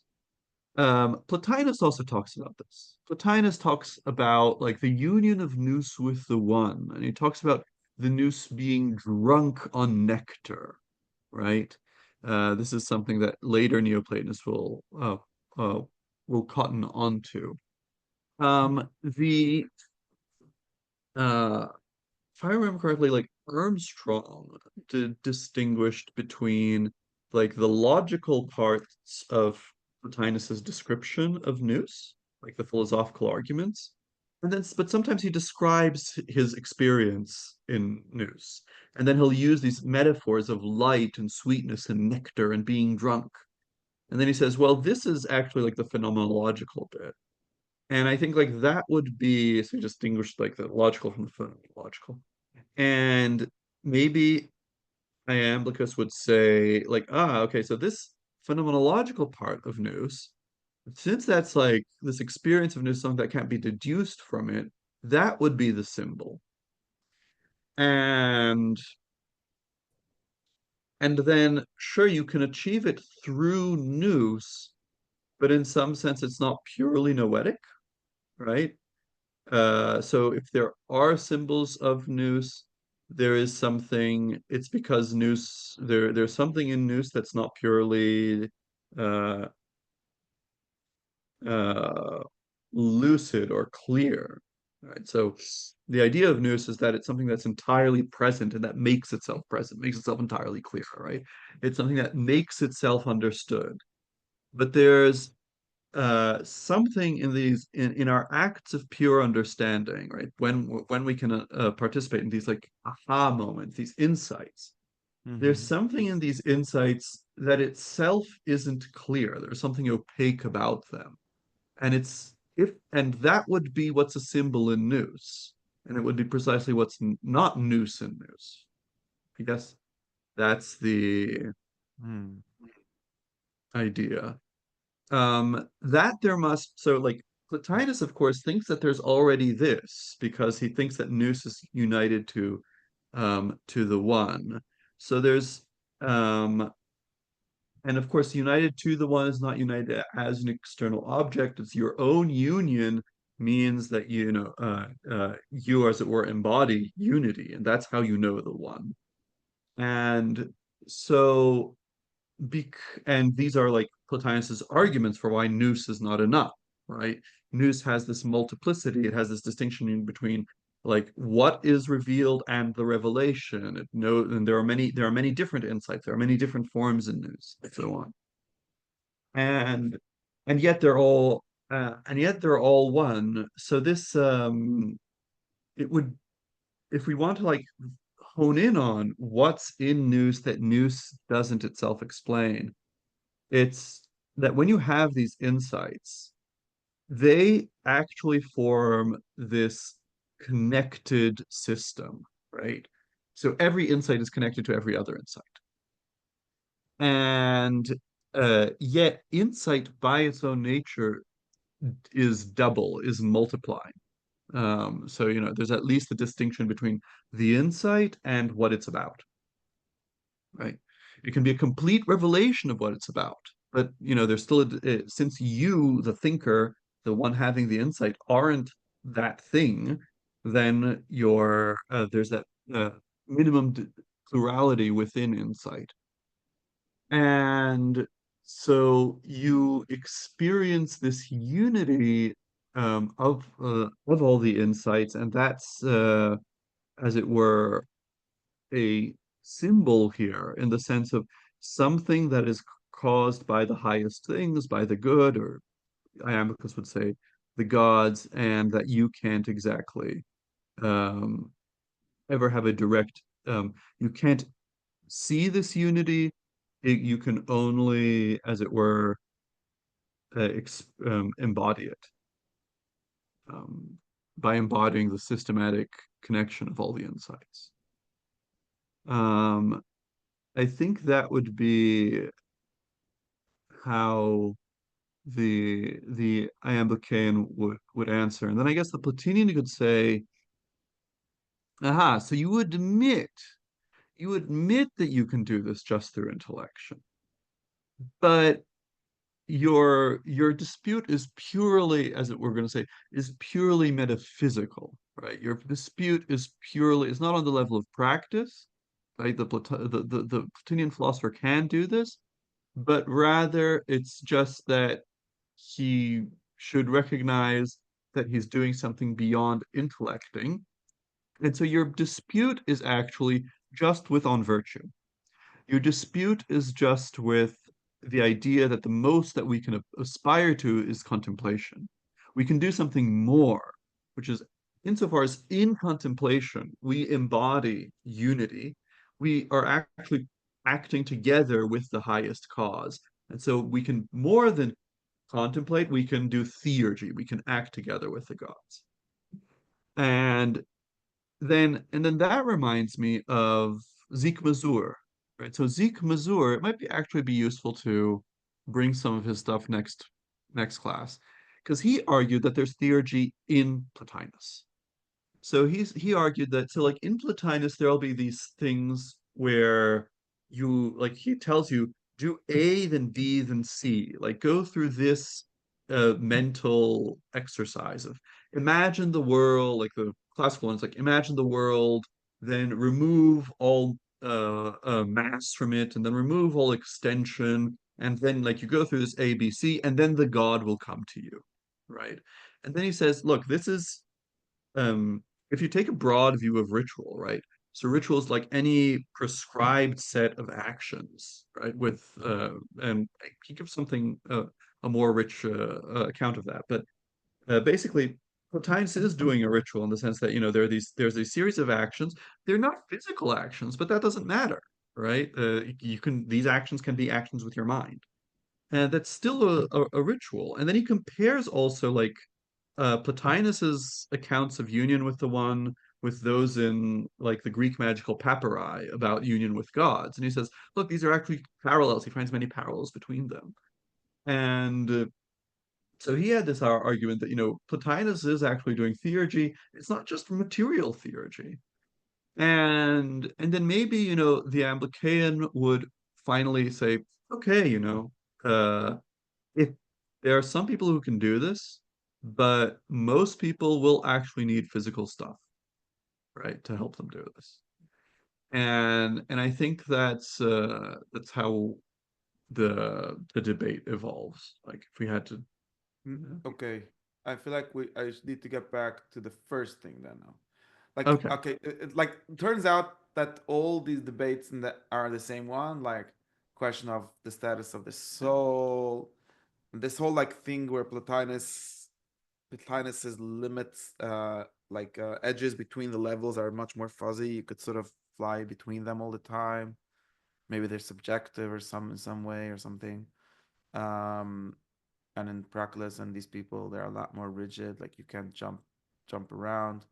Plotinus also talks about this. Plotinus talks about like the union of nous with the one, and he talks about the nous being drunk on nectar, right? This is something that later Neoplatonists uh, will cotton onto. The if I remember correctly, like Armstrong distinguished between like the logical parts of Plotinus's description of nous, like the philosophical arguments, and then but sometimes he describes his experience in nous, and then he'll use these metaphors of light and sweetness and nectar and being drunk, and then he says, well, this is actually like the phenomenological bit. And I think like that would be so he distinguished like the logical from the phenomenological. And maybe Iamblichus would say, like, okay, so this phenomenological part of nous, since that's like this experience of nous, something that can't be deduced from it, that would be the symbol. And and then sure you can achieve it through nous, but in some sense it's not purely noetic, right? So if there are symbols of nous, there is something, it's because nous, there's something in nous that's not purely uh, uh, lucid or clear. Right? So the idea of nous is that it's something that's entirely present and that makes itself present, makes itself entirely clear, right? It's something that makes itself understood. But there's something in these in our acts of pure understanding, right? When we can participate in these like aha moments, these insights. There's Hmm. something in these insights that itself isn't clear. There's something opaque about them, and it's if and that would be what's a symbol in nous, and it would be precisely what's not nous in nous. I guess that's the Hmm. idea. That there must so like Plotinus, of course, thinks that there's already this because he thinks that nous is united to the one. So there's and of course united to the one is not united as an external object. It's your own union means that you as it were embody unity, and that's how you know the one. And so bec and these are like Plotinus's arguments for why nous is not enough, right? Nous has this multiplicity, it has this distinction in between like what is revealed and the revelation. And there are many different insights, there are many different forms in nous, and so on. And and yet they're all one. So this it would if we want to like hone in on what's in nous that nous doesn't itself explain, it's that when you have these insights, they actually form this connected system, right? So every insight is connected to every other insight. And yet insight by its own nature is double, is multiplying. So, there's at least a distinction between the insight and what it's about, right? It can be a complete revelation of what it's about, but there's still since you, the thinker, the one having the insight, aren't that thing, then there's that minimum plurality within insight, and so you experience this unity of all the insights, and that's as it were a symbol here in the sense of something that is caused by the highest things, by the good, or Iamblichus would say the gods, and that you can't exactly um, ever have a direct, you can't see this unity. You can only, as it were, embody it um, by embodying the systematic connection of all the insights. Um, I think that would be how the Iamblican would answer. And then I guess the Platinian could say, aha, so you admit you admit that you can do this just through intellection, but your dispute is purely, as it we're going to say, is purely metaphysical, right? Your dispute is purely, it's not on the level of practice, right? The Platonian philosopher can do this, but rather it's just that he should recognize that he's doing something beyond intellecting. And so your dispute is actually just with on virtue. Your dispute is just with the idea that the most that we can aspire to is contemplation. We can do something more, which is insofar as in contemplation we embody unity, we are actually acting together with the highest cause. And so we can more than contemplate, we can do theurgy, we can act together with the gods. And then that reminds me of Zeke Mazur, right? So Zeke Mazur, it might be actually be useful to bring some of his stuff next class, because he argued that there's theurgy in Plotinus. So he argued that so like in Plotinus there'll be these things where you like he tells you do A then B then C, like go through this mental exercise of imagine the world, like the classical ones, like imagine the world, then remove all mass from it, and then remove all extension, and then like you go through this A B C, and then the God will come to you, right? And then he says, look, this is um, if you take a broad view of ritual, right? So ritual is like any prescribed set of actions, right? And he gives something a more rich account of that. But basically, Plotinus is doing a ritual in the sense that there's a series of actions. They're not physical actions, but that doesn't matter, right? You can these actions can be actions with your mind, and that's still a ritual. And then he compares also like Plotinus's accounts of union with the one with those in like the Greek magical papyri about union with gods. And he says, look, these are actually parallels. He finds many parallels between them. And so he had this argument that, Plotinus is actually doing theurgy. It's not just material theurgy. And then maybe, the Iamblichian would finally say, okay, if there are some people who can do this, but most people will actually need physical stuff, right, to help them do this. And I think that's how the debate evolves. Like if we had to, Okay. I feel like I just need to get back to the first thing then now. Like, okay, okay, like turns out that all these debates in the, are the same one, like question of the status of the soul, this whole like thing where Plotinus's limits, edges between the levels are much more fuzzy. You could sort of fly between them all the time. Maybe they're subjective or in some way or something. Um, and in Proclus and these people, they're a lot more rigid. Like you can't jump around.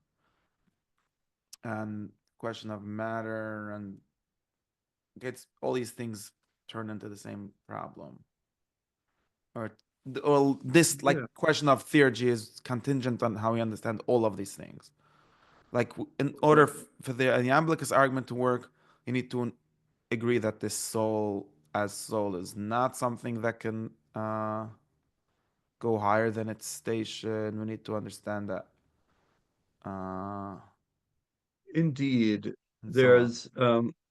And question of matter and gets all these things turned into the same problem. Or well, this like yeah, question of theurgy is contingent on how we understand all of these things. Like in order right. for the Iamblichus argument to work, you need to agree that this soul as soul is not something that can go higher than its station. We need to understand that, uh, Indeed, and so on. there's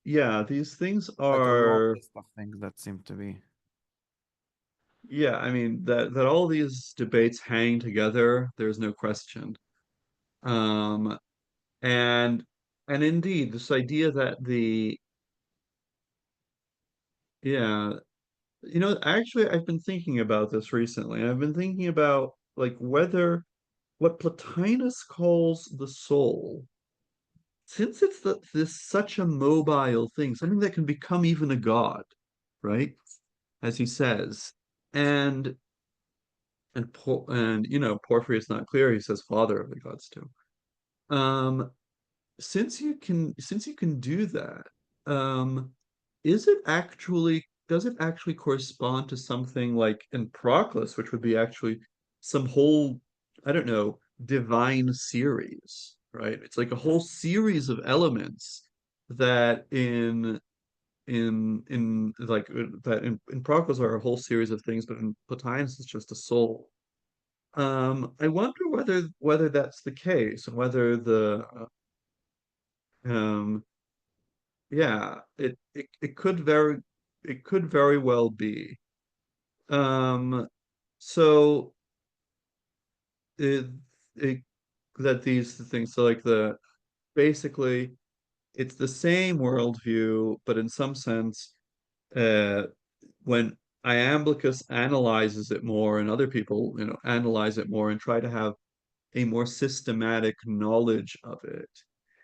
yeah, these things Like a long are list of things that seem to be. yeah, I mean that all these debates hang together, there's no question. Um, and and indeed, this idea that the yeah, actually, I've been thinking about this recently. I've been thinking about like whether what Plotinus calls the soul, since it's this such a mobile thing, something that can become even a god, right? As he says, and Porphyry is not clear. He says father of the gods too. Um, since you can do that, um, does it actually correspond to something like in Proclus, which would be actually some whole, I don't know, divine series, right? It's like a whole series of elements that in like that in Proclus are a whole series of things, but in Plotinus it's just a soul. I wonder whether that's the case and whether the um yeah, it could very well be. Um so it, it that these things so like the basically it's the same worldview, but in some sense, uh, when Iamblichus analyzes it more, and other people, analyze it more and try to have a more systematic knowledge of it.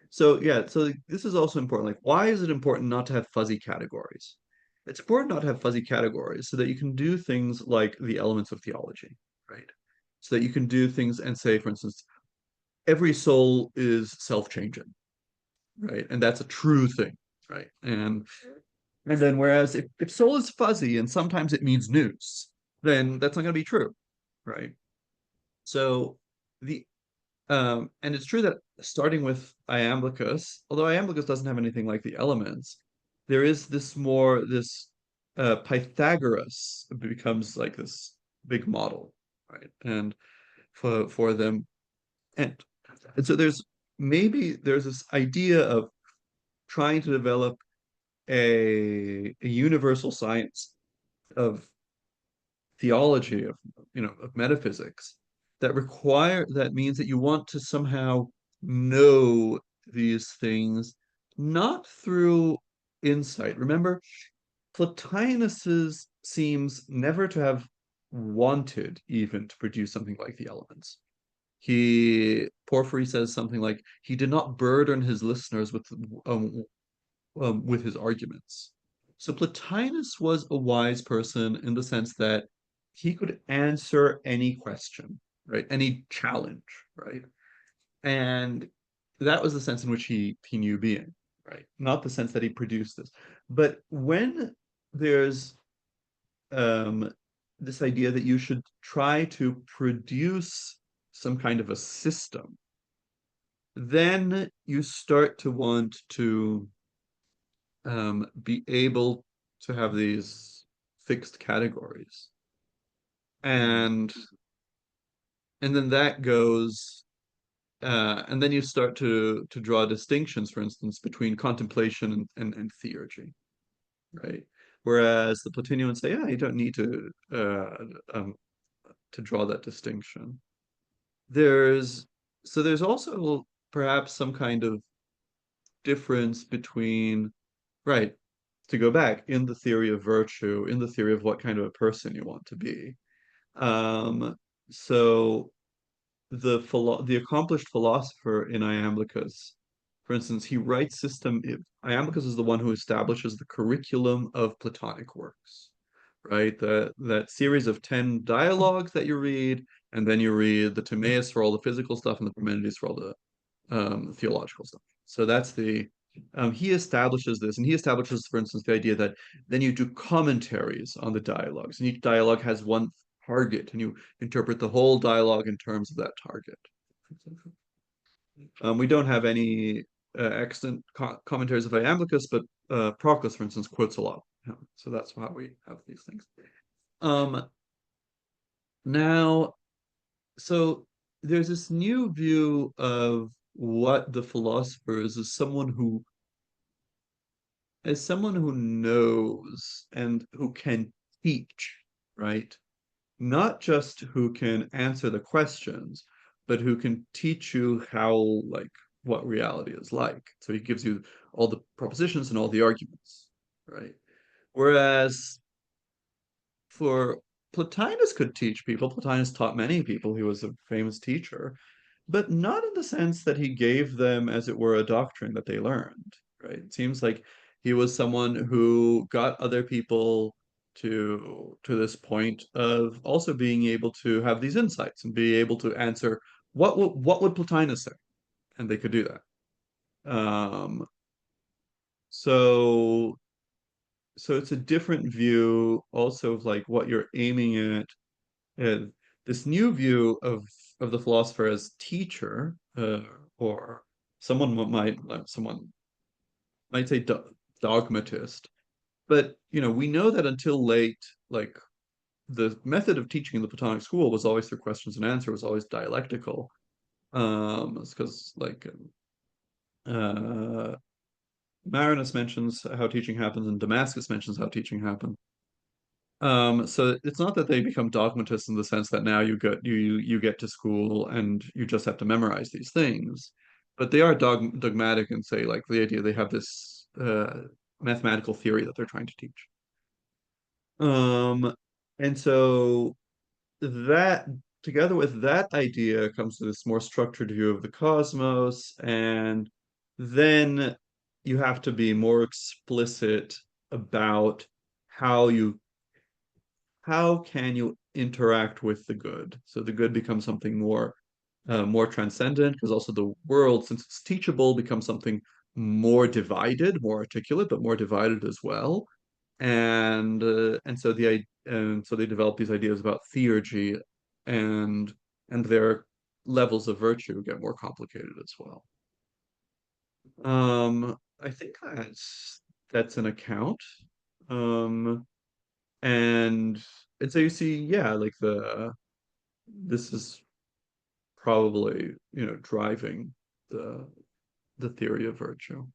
So yeah, so this is also important. Like, why is it important not to have fuzzy categories? It's important not to have fuzzy categories so that you can do things like the elements of theology, right? So that you can do things and say, for instance, every soul is self-changing, right? And that's a true thing, right? And then whereas if soul is fuzzy and sometimes it means news, then that's not going to be true, right? So the and it's true that starting with Iamblichus, although Iamblichus doesn't have anything like the elements, there is this Pythagoras becomes like this big model, right? And for them, and and so there's this idea of trying to develop a universal science of theology, of metaphysics, that means that you want to somehow know these things not through insight. Remember, Plotinus's seems never to have wanted even to produce something like the elements. Porphyry says something like he did not burden his listeners um, with his arguments. So Plotinus was a wise person in the sense that he could answer any question, right? Any challenge, right? And that was the sense in which he knew being, right? Not the sense that he produced this. But when there's um, this idea that you should try to produce some kind of a system, then you start to want to be able to have these fixed categories. And and then that goes and then you start to draw distinctions, for instance, between contemplation and theurgy, right? Whereas the Platonians say, yeah, you don't need to draw that distinction. There's there's also perhaps some kind of difference between, right, to go back in the theory of virtue, in the theory of what kind of a person you want to be. Um, so the accomplished philosopher in Iamblichus, for instance, he writes system. Iamblichus is the one who establishes the curriculum of Platonic works, right? That series of 10 dialogues that you read, and then you read the Timaeus for all the physical stuff and the Parmenides for all the theological stuff. So that's the he establishes this, and he establishes, for instance, the idea that then you do commentaries on the dialogues, and each dialogue has one target, and you interpret the whole dialogue in terms of that target. We don't have any extant commentaries of Iamblichus, but Proclus, for instance, quotes a lot. So that's why we have these things. Um, now, so there's this new view of what the philosopher is as someone who knows and who can teach, right? Not just who can answer the questions, but who can teach you how, like, what reality is like. So he gives you all the propositions and all the arguments, right? Whereas for Plotinus could teach people. Plotinus taught many people. He was a famous teacher, but not in the sense that he gave them, as it were, a doctrine that they learned, right? It seems like he was someone who got other people to this point of also being able to have these insights and be able to answer what would Plotinus say, and they could do that. Um, so so it's a different view also of like what you're aiming at. And this new view of the philosopher as teacher, or someone might, like someone might say dogmatist, but we know that until late, like the method of teaching in the Platonic school was always through questions and answers, was always dialectical. It's because uh, Marinus mentions how teaching happens, and Damascus mentions how teaching happens. So it's not that they become dogmatists in the sense that now you get to school and you just have to memorize these things, but they are dogmatic and say like the idea they have this mathematical theory that they're trying to teach. Um, and so that together with that idea comes to this more structured view of the cosmos, and then you have to be more explicit about how you how can you interact with the good? So the good becomes something more transcendent, because also the world, since it's teachable, becomes something more divided, more articulate, but more divided as well. And so they develop these ideas about theurgy, and their levels of virtue get more complicated as well. I think that's an account. Um, and and so you see, yeah, like this is probably, driving the the theory of virtue.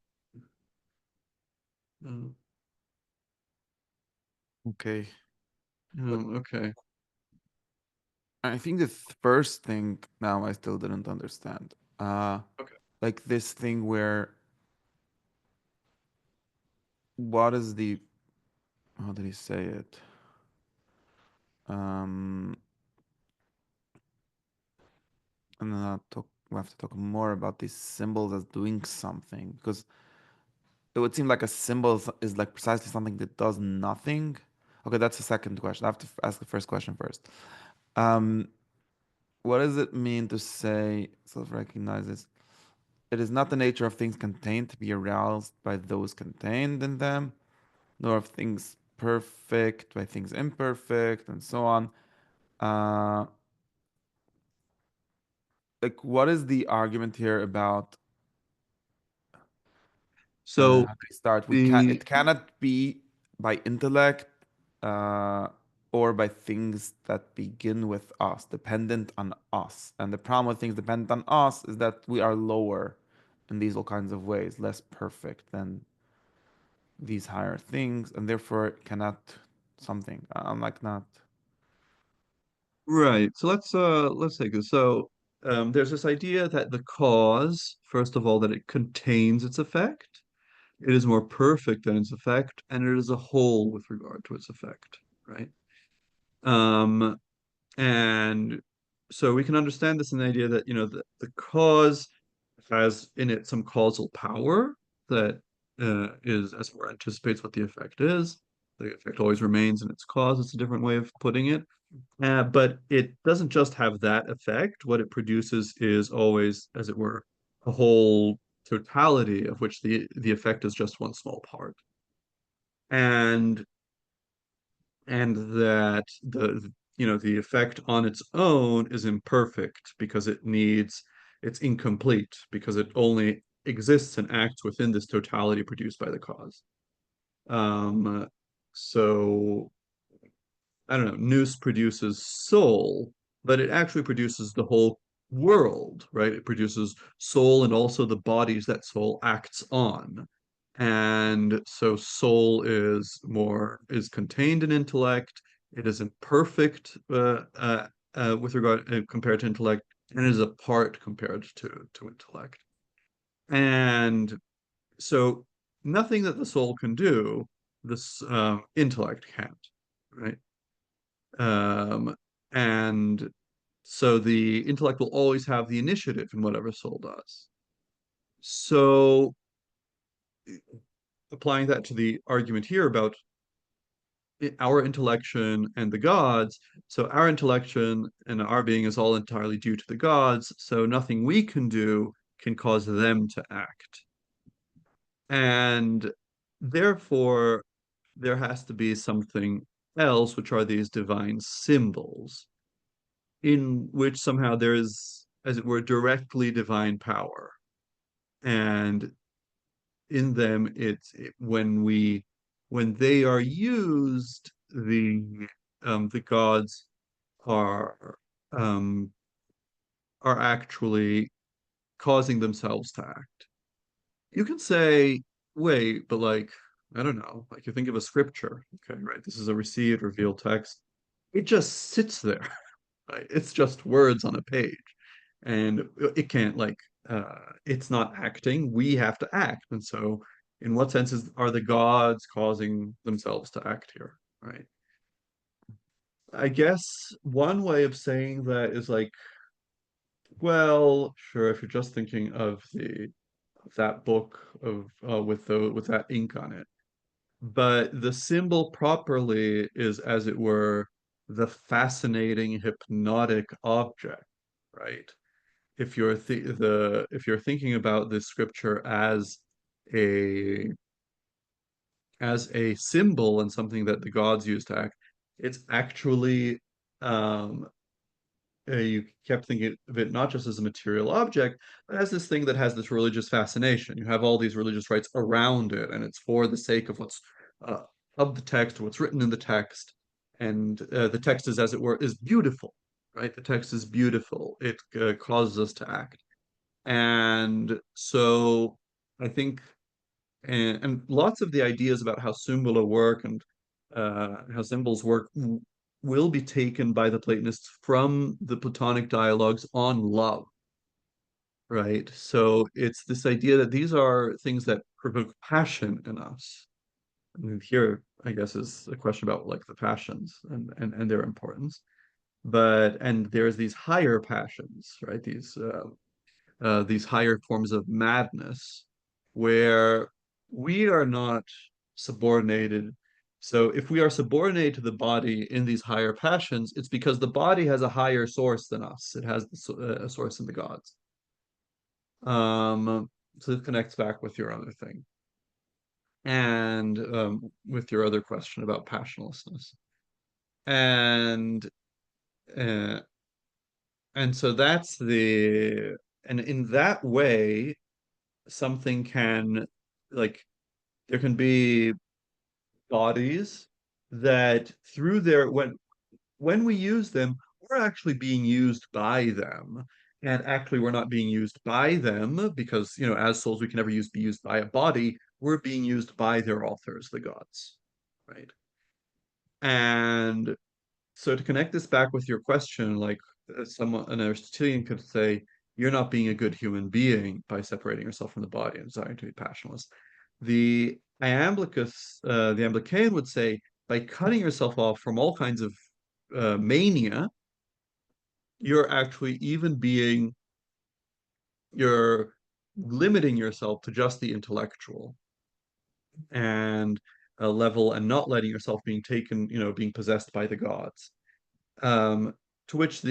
Um, Okay. okay. I think the first thing now I still didn't understand. Okay. Like this thing where what is the how did he say it? Um, and then we'll have to talk more about these symbols as doing something because it would seem like a symbol is like precisely something that does nothing. Okay, that's the second question. I have to ask the first question first. Um, what does it mean to say self-recognizes? It is not the nature of things contained to be aroused by those contained in them, nor of things perfect by things imperfect, and so on. Uh, like, what is the argument here about So how they start? the It cannot be by intellect, uh, or by things that begin with us, dependent on us. And the problem with things dependent on us is that we are lower in these all kinds of ways, less perfect than these higher things, and therefore it cannot something. I'm like not. Right. So let's take this. So there's this idea that the cause, first of all, that it contains its effect. It is more perfect than its effect, and it is a whole with regard to its effect, right? Um, and so we can understand this in the idea that, the cause has in it some causal power that is, as it were, anticipates what the effect is. The effect always remains in its cause. It's a different way of putting it. But it doesn't just have that effect. What it produces is always, as it were, a whole totality of which the effect is just one small part. And that the effect on its own is imperfect because it's incomplete because it only exists and acts within this totality produced by the cause. So I don't know, nous produces soul, but it actually produces the whole world, right? It produces soul and also the bodies that soul acts on. And so soul is contained in intellect. It is imperfect with regard compared to intellect, and it is a part compared to intellect. And so nothing that the soul can do, this intellect can't, right? Um, and so the intellect will always have the initiative in whatever soul does. So applying that to the argument here about our intellection and the gods, so our intellection and our being is all entirely due to the gods, so nothing we can do can cause them to act. And therefore, there has to be something else, which are these divine symbols in which somehow there is, as it were, directly divine power. And in them, when they are used, the gods are um are actually causing themselves to act. You can say, wait, but like, I don't know, like you think of a scripture, okay, right? This is a received, revealed text. It just sits there, right? It's just words on a page. And it can't it's not acting. We have to act. And so in what sense are the gods causing themselves to act here, right? I guess one way of saying that is like, well, sure, if you're just thinking of the of that book of with that ink on it. But the symbol properly is, as it were, the fascinating hypnotic object, right? If you're thinking about this scripture a as a symbol and something that the gods use to act, it's actually um, you kept thinking of it not just as a material object, but as this thing that has this religious fascination. You have all these religious rites around it, and it's for the sake of what's uh, of the text, what's written in the text, and the text is, as it were, is beautiful, right? The text is beautiful. It causes us to act, and so I think, and lots of the ideas about how symbol work and how symbols work will be taken by the Platonists from the Platonic dialogues on love, right? So it's this idea that these are things that provoke passion in us. And here, I guess, is a question about like the passions and their importance. But and there's these higher passions, right? These higher forms of madness where we are not subordinated. So if we are subordinated to the body in these higher passions, it's because the body has a higher source than us. It has a source in the gods. So it connects back with your other thing and with your other question about passionlessness. And uh, and so that's the and in that way, something can like there can be bodies that through their when we use them, we're actually being used by them. And actually we're not being used by them because, as souls we can never be used by a body. We're being used by their authors, the gods. Right. And so to connect this back with your question, like an Aristotelian could say, you're not being a good human being by separating yourself from the body and desiring to be passionless. The Amblican would say, by cutting yourself off from all kinds of mania, you're actually you're limiting yourself to just the intellectual and level and not letting yourself being possessed by the gods. Um, to which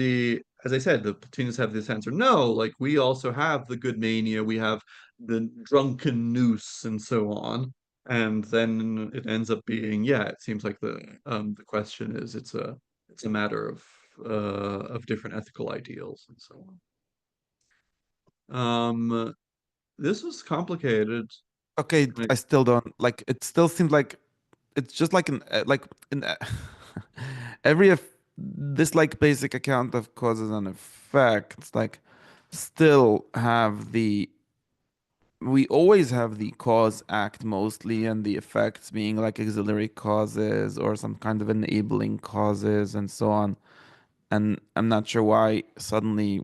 as I said, the Platonists have this answer. No, like we also have the good mania, we have the drunken noose, and so on. And then it ends up being, yeah, it seems like the question is it's a matter of different ethical ideals and so on. This was complicated. Okay, Like, I still don't like. It still seems like it's just like in every this like basic account of causes and effects like still have the we always have the cause act mostly and the effects being like auxiliary causes or some kind of enabling causes and so on. And I'm not sure why suddenly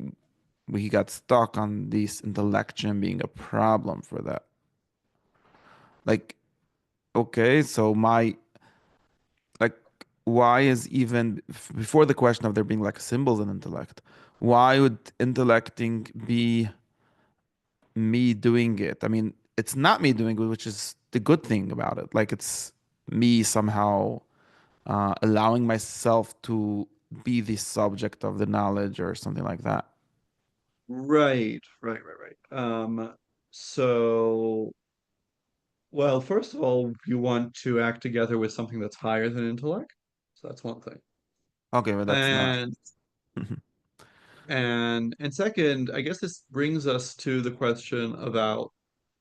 we got stuck on this intellection being a problem for that. Like, okay, so my like why is even before the question of there being like symbols in intellect, why would intellecting be me doing it? I mean, it's not me doing it, which is the good thing about it. Like it's me somehow allowing myself to be the subject of the knowledge or something like that. right. So, well, first of all, you want to act together with something that's higher than intellect. So that's one thing. Okay, but that's not. And and second, I guess this brings us to the question about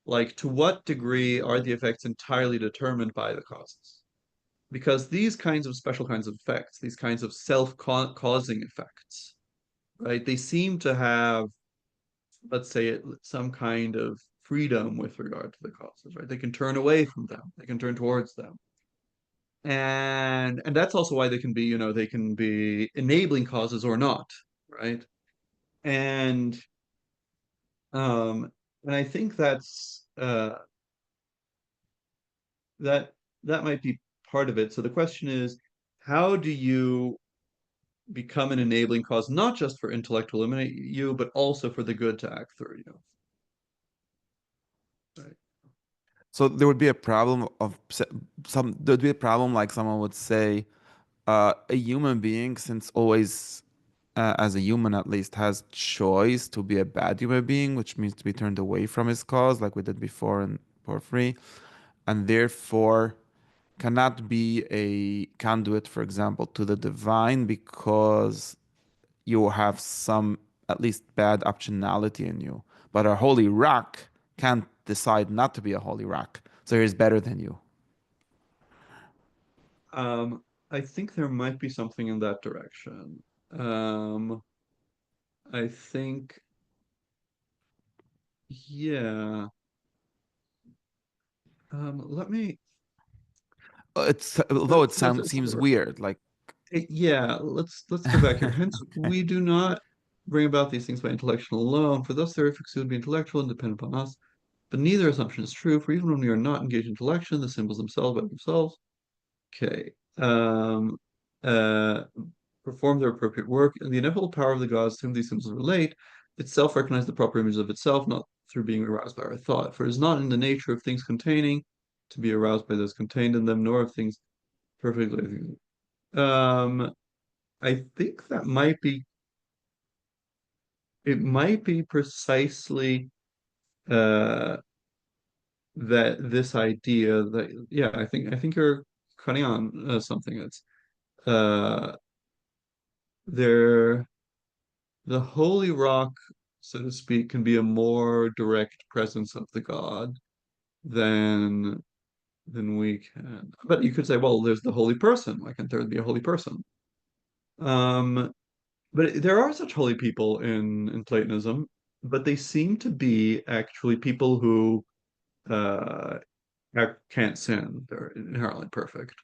like to what degree are the effects entirely determined by the causes? Because these kinds of special kinds of effects, these kinds of self-causing effects, right? They seem to have, let's say, some kind of freedom with regard to the causes, right? They can turn away from them, they can turn towards them. And that's also why they can be, they can be enabling causes or not, right? And um and I think that that might be part of it. So the question is, how do you become an enabling cause, not just for intellect to eliminate you, but also for the good to act through you? Right. So there would be a problem of there'd be a problem like someone would say, a human being, since always, as a human at least, has choice to be a bad human being, which means to be turned away from his cause, like we did before in Porphyry, and therefore cannot be a conduit, for example, to the divine because you have some at least bad optionality in you. But a holy rock can't decide not to be a holy rock, so he's better than you. Um, I think there might be something in that direction. Um, I think, yeah. Let me It's although it let's sounds seems weird, like yeah, let's go back here. Hence, we do not bring about these things by intellection alone, for thus their efficacy would be intellectual and dependent upon us. But neither assumption is true, for even when we are not engaged in intellection, the symbols themselves by themselves, okay, uh, perform their appropriate work, and the ineffable power of the gods to whom these symbols relate, itself recognize the proper image of itself, not through being aroused by our thought. For it is not in the nature of things containing to be aroused by those contained in them, nor of things perfectly. Um, I think that might be it might be precisely uh that this idea that yeah, I think you're cutting on something that's uh there the holy rock, so to speak, can be a more direct presence of the god than we can. But you could say, well, there's the holy person. Why can't there be a holy person? Um, but there are such holy people in Platonism, but they seem to be actually people who uh, can't sin. They're inherently perfect.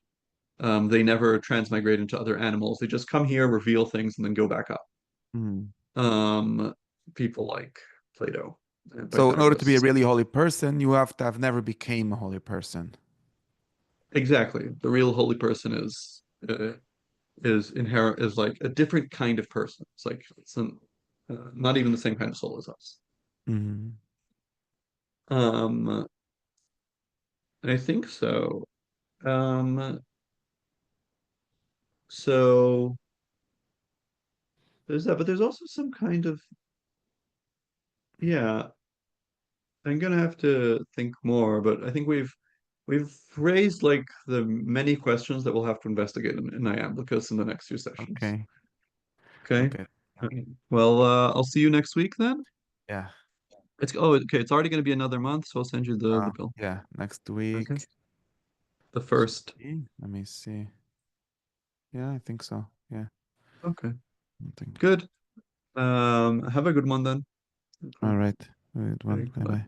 They never transmigrate into other animals. They just come here, reveal things, and then go back up. hmm. Um, People like Plato and So in order to be a Pythagoras. really holy person, you have to have never became a holy person. Exactly. The real holy person is inherent is like a different kind of person. It's like not even the same kind of soul as us. Hmm. Um, I think so. Um, so there's that, but there's also some kind of yeah. I'm gonna have to think more, but I think we've raised like the many questions that we'll have to investigate in Iamblichus in the next few sessions. Okay. Okay. Okay. Well, I'll see you next week then. Yeah. Okay. It's already gonna be another month, so I'll send you the bill. Yeah. Next Okay. week. The Should first. be. Let me see. Yeah, I think so. Yeah. Okay. I think. Good. Have a good one then. All right. Good Okay, one. Bye goodbye. bye.